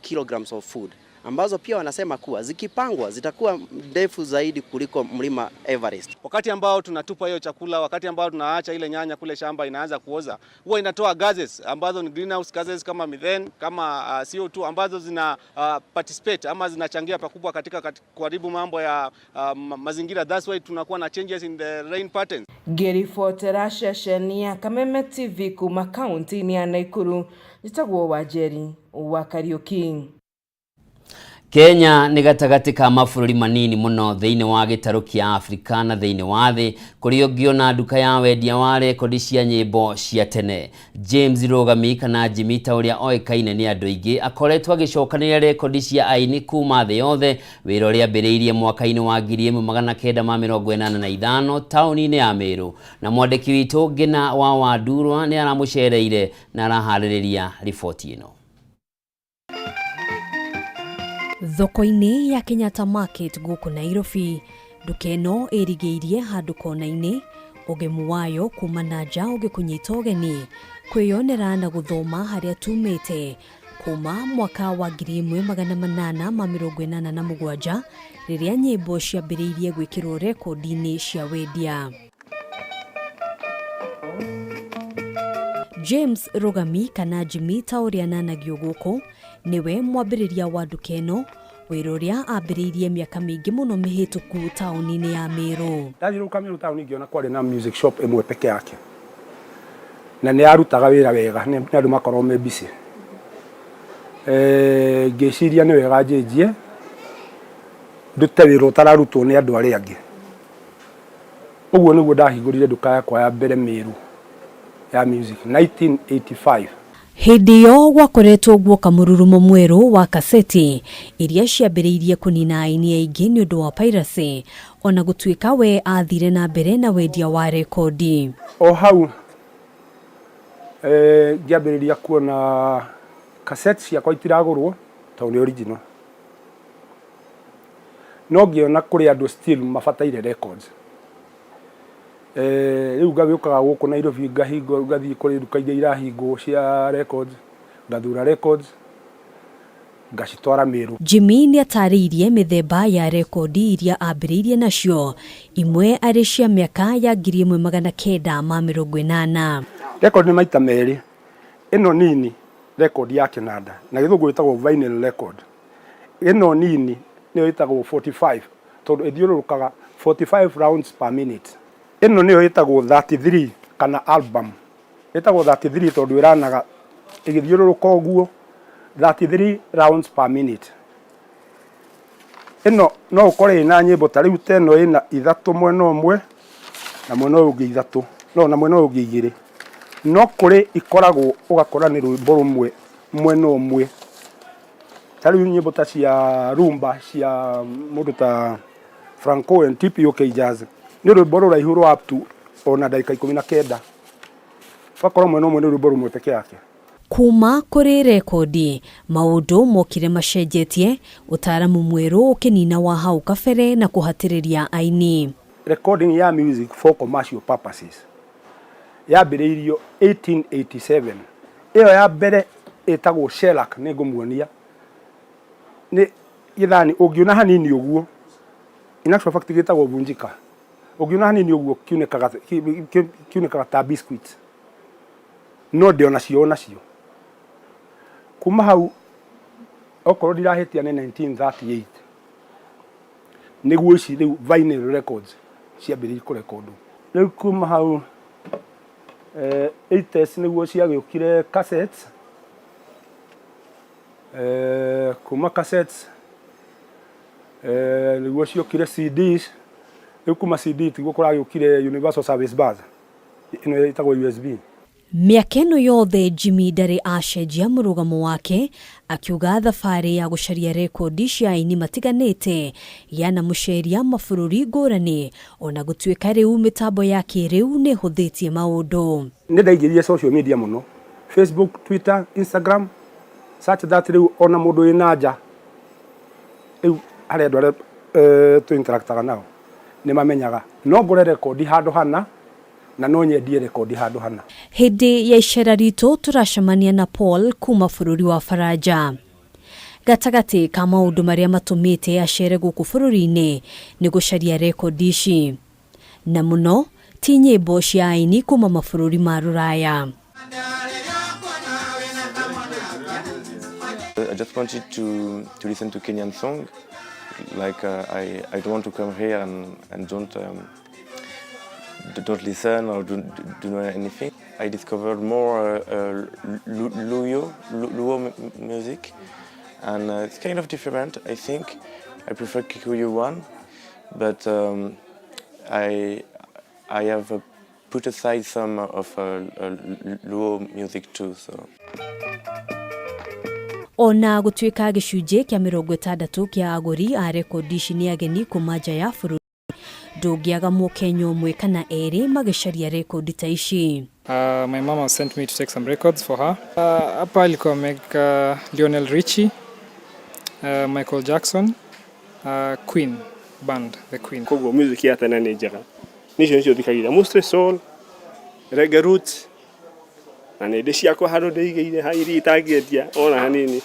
kilograms of food, ambazo pia wanasema kuwa zikipangwa zitakuwa ndefu zaidi kuliko mlima Everest. Wakati ambao tunatupa hiyo chakula, wakati ambao tunaacha ile nyanya kule shamba inaanza kuoza, huwa inatoa gases ambazo ni greenhouse gases kama methane, kama CO2 ambazo zina participate ama zinachangia pakubwa katika kuharibu mambo ya mazingira. That's why tunakuwa na changes in the rain patterns. Ngĩribotera ceceni ya Kameme TV kuma kaunti-inĩ ya Nakuru, njĩtagwo Wanjeri wa Kariuki. Kenya nĩ gatagati ka mabũrũri manini mũno thĩinĩ wa gĩtarũ kĩa Afrika na thĩinĩ wa thĩ, kũrĩa ũngĩona nduka ya wendia wa rekondi cia nyĩmbo cia tene. James Rogami kana Jimmy ta ũrĩa oĩkaine nĩ andũ aingĩ akoretwo agĩcokanĩrĩria rekondi cia aini kuma thĩ yothe, wĩra ũrĩa ambĩrĩirie mwaka-inĩ wa 1985 taũni-inĩ ya Meru. Na mwandĩki witũ Ngina wa Wandurwa nĩ aramũcereire na araharĩrĩria riboti ĩno. Thoko-inĩ ya Kenyatta Market gũkũ Nairobi, nduka ĩno ĩrigĩirie handũ kona-inĩ, ũgemu wayo kuma na nja ũgĩkũnyita ũgeni, kwĩyonera na gũthoma harĩa tumĩte kuma mwaka wa 1887 rĩrĩa nyĩmbo ciambĩrĩirie gwĩkĩrwo rekondi-inĩ cia wendia. James Rogami kana Jimmy ta ũrĩa ananagio gũkũ niwe mwambĩrĩria wa nduka ĩno, wĩra ũrĩa ambĩrĩirie mĩaka mĩingĩ mũno mĩhĩtũku taũni-inĩ ya Meru. Ndathiũrũrũka Meru taũni ngĩona kwarĩ na music shop ĩmwe peke yake, na nĩ arutaga wĩra wega, nĩ andũ makorwo me busy. Ngĩciria nĩ wega njĩnjie ndute wĩra ũtararutwo nĩ andũ arĩa angĩ. Ũguo nĩguo ndahingũrire nduka yakwa ya mbere Meru ya music 1985. Hĩndĩ ĩyo gwakoretwo guoka mũrurumo mwerũ wa kaseti iria ciambĩrĩirie kũnina aini aingĩ nĩ ũndũ wa piracy, ona gũtuĩka we athire na mbere na wendia wa rekondi. O hau ngĩambĩrĩria kuona kaseti ciakwa itiragũrwo tondũ nĩ original, no ngĩona kũrĩ andũ still mabataire records. Rĩu ngagĩũkaga gũkũ Nairobi ngathiĩ kũrĩ nduka iria irahingwo cia records, ngathura records ngacitwara Meru. Jimmy nĩ atarĩirie mĩthemba ya rekondi iria ambĩrĩirie nacio, imwe arĩ cia mĩaka ya 1980. Record nĩ maita merĩ. Ĩno nini record ya Canada na gĩthũngũ ĩtagwo vinyl record. Ĩno nini nĩyo ĩtagwo 45 tondũ ĩthiũrũrũkaga 45 rounds per minute. Ĩno nĩyo ĩtagwo 33 kana album. Ĩtagwo 33 tondũ ĩranaga ĩgĩthiũrũrũka ũguo 33 rounds per minute. Ĩno no ũkore ĩna nyĩmbo ta rĩu ta ĩno ĩna ithatũ mwena ũmwe na mwena ũngĩ ithatũ, no na mwena ũngĩ igĩrĩ. No kũrĩ ikoragwo ũgakora nĩ rwĩmbo rũmwe mwena ũmwe. Ta rĩu nyĩmbo ta cia rumba cia mũndũ ta Franco and TPOK Jazz nĩ rwĩmbo rũraihu rwa up to ona ndagĩka 19. Ũgakora mwena ũmwe nĩ rwĩmbo rũmwe peke yake. Kuma kũrĩ rekondi, maũndũ mokire macenjetie, ũtaaramu mwerũ ũkĩnina wa hau kabere na kũhatĩrĩria aini. Recording ya music for commercial purposes yambĩrĩirio 1887. Ĩyo ya mbere ĩtagwo shellac, nĩ ngũmuonia. Nĩ gĩthani ũngĩona hanini ũguo, in actual fact gĩtagwo vunjika. Ũngĩona hanini ũguo kiunĩkaga ta biscuit. No ndĩonacio nacio. Kuma hau okorwo ndirahĩtia nĩ 1938 nĩguo ici rĩu vinyl records ciambĩrĩirie kũrekondwo. Rĩu kuma hau 80s nĩguo ciagĩũkire cassettes. Kuma cassettes nĩguo ciokire CDs. Rĩu kuma CD tiguo kũragĩũkire universal service bus, ĩno ĩtagwo USB. Mĩaka ĩno yothe Jimmy ndarĩ acenjia mũrũgamo wake, akiuga thabarĩ ya gũcaria rekondi cia aini matiganĩte yanamũceria mabũrũri ngũrani, ona gũtuĩka rĩu mĩtambo ya kĩrĩu nĩ hũthĩtie maũndũ. Nĩ ndaingĩrire social media mũno, Facebook, Twitter, Instagram, such that rĩu ona mũndũ wĩna nja rĩu harĩa andũ arĩa tũ-interactaga nao nĩ mamenyaga no ngũre rekondi handũ hana na no nyendie rekondi handũ hana. Hĩndĩ ya icera ritũ tũracemania na Paul kuma bũrũri wa Faranja. gatagati ka maundu maria matumite acere guku bururi-ini ni gucaria rekondi ici na muno ti nyimbo cia aini kuma mabururi ma ruraya. I just wanted to listen to Kenyan song. Like I don't want to come here and don't listen or don't know anything. I discovered more Luo music, and it's kind of different. I think I prefer Kikuyu one, but I have put aside some of Luo music too. So. Ona gutuika gicunje kia 60 kia aguri a rekondi ici ni ageni kuma nja ya bururi ndungiaga Mukenya umwe kana eri magicaria rekondi ta ici. My mama sent me to take some records for her. Hapa alikuwa ameka Lionel Richie, Michael Jackson, Queen band, the Queen. Kogo music ya tena ni njega. Nicio thikagira mostly soul, reggae roots. Na nende ciakwa haro ndeigire hairi itangietia ona hanini.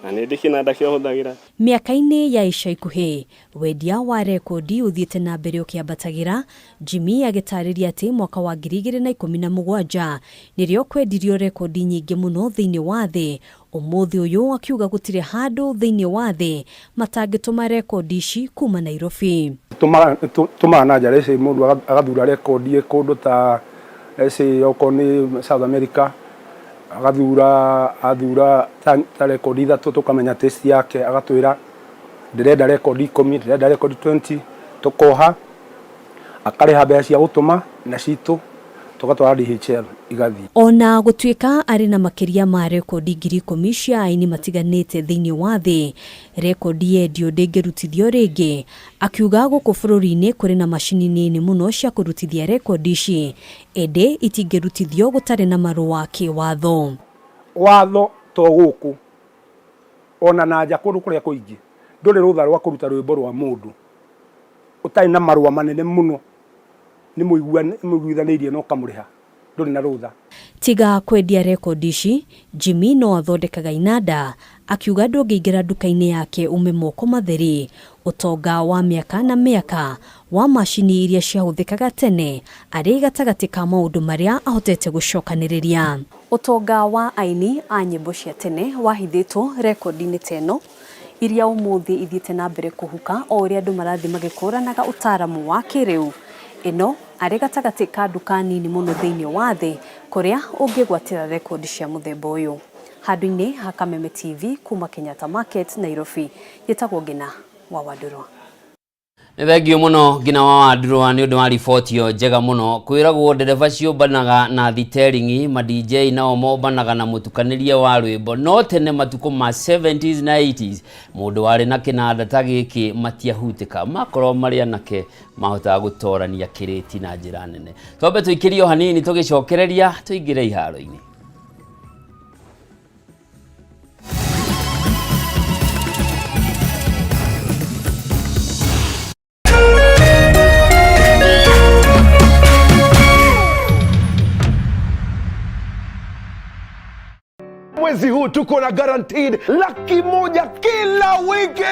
Na nende kinanda kio huthagira. Miaka-ini ya ica ikuhi wendia wa rekondi uthiete na mbere ukiambatagira, Jimmy agitariria ati mwaka wa 2017 nirio kwendirio rekondi nyingi muno thiini wa thi. Umuthi uyu akiuga gutire handu thiini wa thi matangituma rekondi ici kuma Nairobi. Tuma na njara ici mundu agathura rekondi kundu ta ese okoni South America athura ta rekondi ithatu tukamenya test yake agatwira ndirenda rekondi 10 ndirenda rekondi 20 tukoha akariha mbeca cia gutuma na citu tugatwara DHL igathi. Ona gutuika ari na makiria ma rekondi 10,000 cia aini matiganite thiini wa thi, rekondi endio ndingirutithio ringi, akiuga guku bururi-ini kuri na macini nini muno cia kurutithia rekondi ici ende itingirutithio gutari na marua kiwatho. Watho to guku ona na nja kundu kuria kuingi nduri rutha rwa kuruta rwimbo rwa mundu utai na marua manene muno ni muiguithanirie no kamuriha nduri na rutha. Tiga kwendia rekondi ici, Jimmy no athondekaga inanda, akiuga ndungiingira duka-ini yake ume moko matheri, utonga wa miaka na miaka wa macini iria ciahuthikaga tene ari gatagati ka maundu maria ahotete gucokaniriria. Utonga wa aini a nyimbo cia tene wahithitwo rekondi-ini teno iria umuthi ithiete na mbere kuhuka o uria andu marathi magikuranaga utaramu wa kiriu. Ino ari gatagati ka duka nini muno thiini wa thi kuria ungigwatira rekondi cia muthemba uyu. Handu-ini ha Kameme TV kuma Kenyatta Market, Nairobi, yetagwo Ngina wa Wadurwa. Thengio muno Ngina wa Wadurwa ni undu wa riboti yo njega muno. Kwiragwo ndereba ciumbanaga na thiteringi, ma DJ nao mombanaga na mutukaniria wa rwimbo, no tene matuko ma 70s na 80s mundu wari na kinanda ta giki matiahutika, makorwo mari anake mahotaga gutorania kiriti na njira nene. Twambe tuikirio hanini tugicokereria tuingire iharo-ini. Mwezi huu tuko na guaranteed 100,000 kila wiki.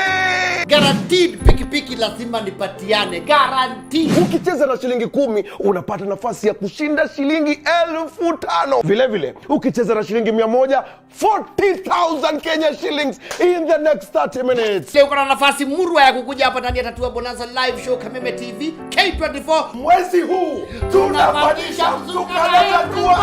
Guaranteed pikipiki lazima nipatiane. Guaranteed. Ukicheza na shilingi 10 unapata nafasi ya kushinda shilingi 5,000. Vile vile ukicheza na shilingi 100, 40,000 Kenya shillings in the next 30 minutes. Sio kuna nafasi murwa ya kukuja hapa ndani ya Tatua Bonanza live show Kameme TV K24. Mwezi huu tunabadilisha mzuka na Tatua.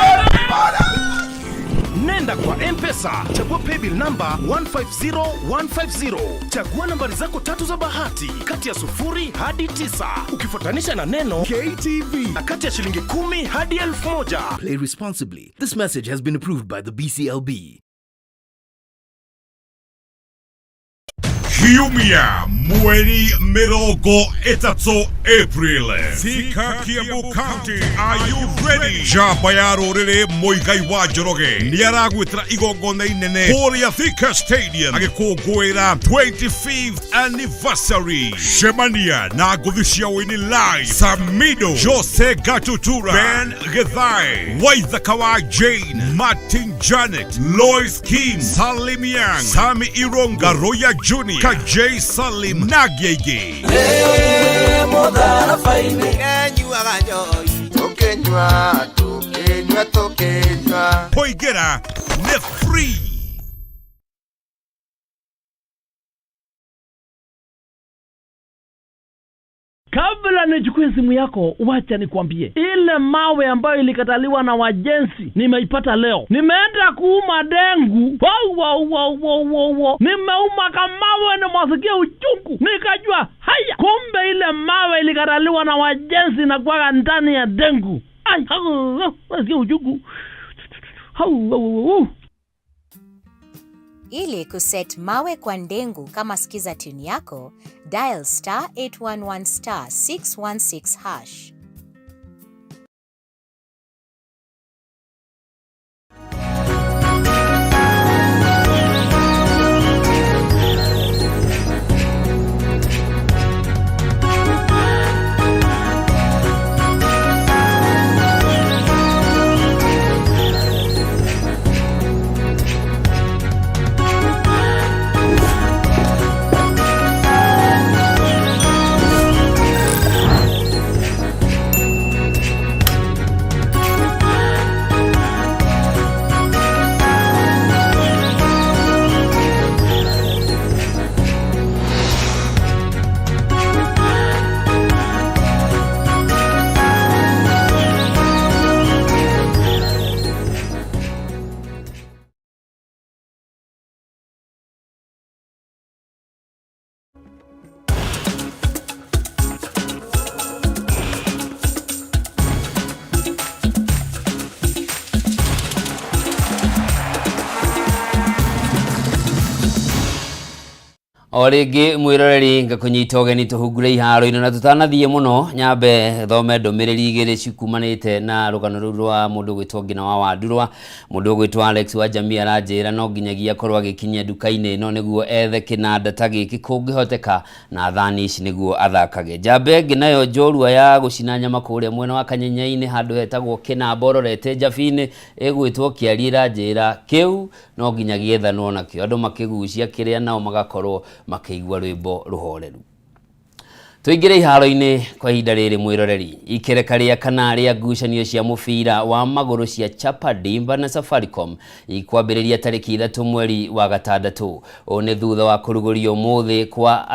Nenda kwa M-Pesa, chagua paybill number 150150. Chagua nambari zako 3 za bahati kati ya 0 hadi 9. Ukifuatanisha na neno KTV na kati ya shilingi 10 hadi 1,000. Play responsibly. This message has been approved by the BCLB. Kiumia mweri mirongo itatu April. Thika Kiambu County, are you ready? Jamba ya rurire Muigai wa Njoroge niaragwitira igongona inene kuria Thika Stadium agikungwira 25th anniversary. Shemania na nguthi cia wini live Samido, Jose Gatutura, Ben Githai, Waithaka wa Jane, Martin Janet, Lois Kim, Salim Yang, Sami Ironga, Roya Junior, Kajay Salim, Nagyege. Poigera ne free. Kabla nichukue simu yako, wacha nikwambie. Ile mawe ambayo ilikataliwa na wajenzi, nimeipata leo. Nimeenda kuuma dengu. Nimeuma kamawe na mwasikia uchungu. Nikajua, haya, kumbe ile mawe ilikataliwa na wajenzi na kwa ndani ya dengu. Ai, mwasikia uchungu. Ili kuset mawe kwa ndengu kama sikiza tune yako, dial *811 *616#. Origi mwiroreri ngakunyita ugeni tuhungure iharo-ini na tutanathie muno nyambe thome ndumiriri igiri cikumanite na rugano ruru rwa mundu gwitwo Ngina wa Wandurwa. Mundu gwitwo Alex wa Jamii aranjira no nginyagia korwa gikinyia duka-ini no niguo ethe kinanda ta giki kungihoteka na thani ici niguo athakage. Njambe nginayo njorua ya gucina nyama kuria mwena wa Kanyenya-ini handu hetagwo Kinamba ororete Njabini igwitwo Kiari iranjira kiu no nginyagia ethanwo nakio andu makigucia kiria nao magakorwo makeigwa rwimbo ruhoreru. Tuingire iharo-ini kwa ihinda riri mwiroreri. Ikereka ria kana ria ngucanio cia mubira wa maguru cia Chapa Dimba na Safaricom ikwambiriria tariki 3 mweri wa gatandatu. O ni thutha wa kurugurio muthi kwa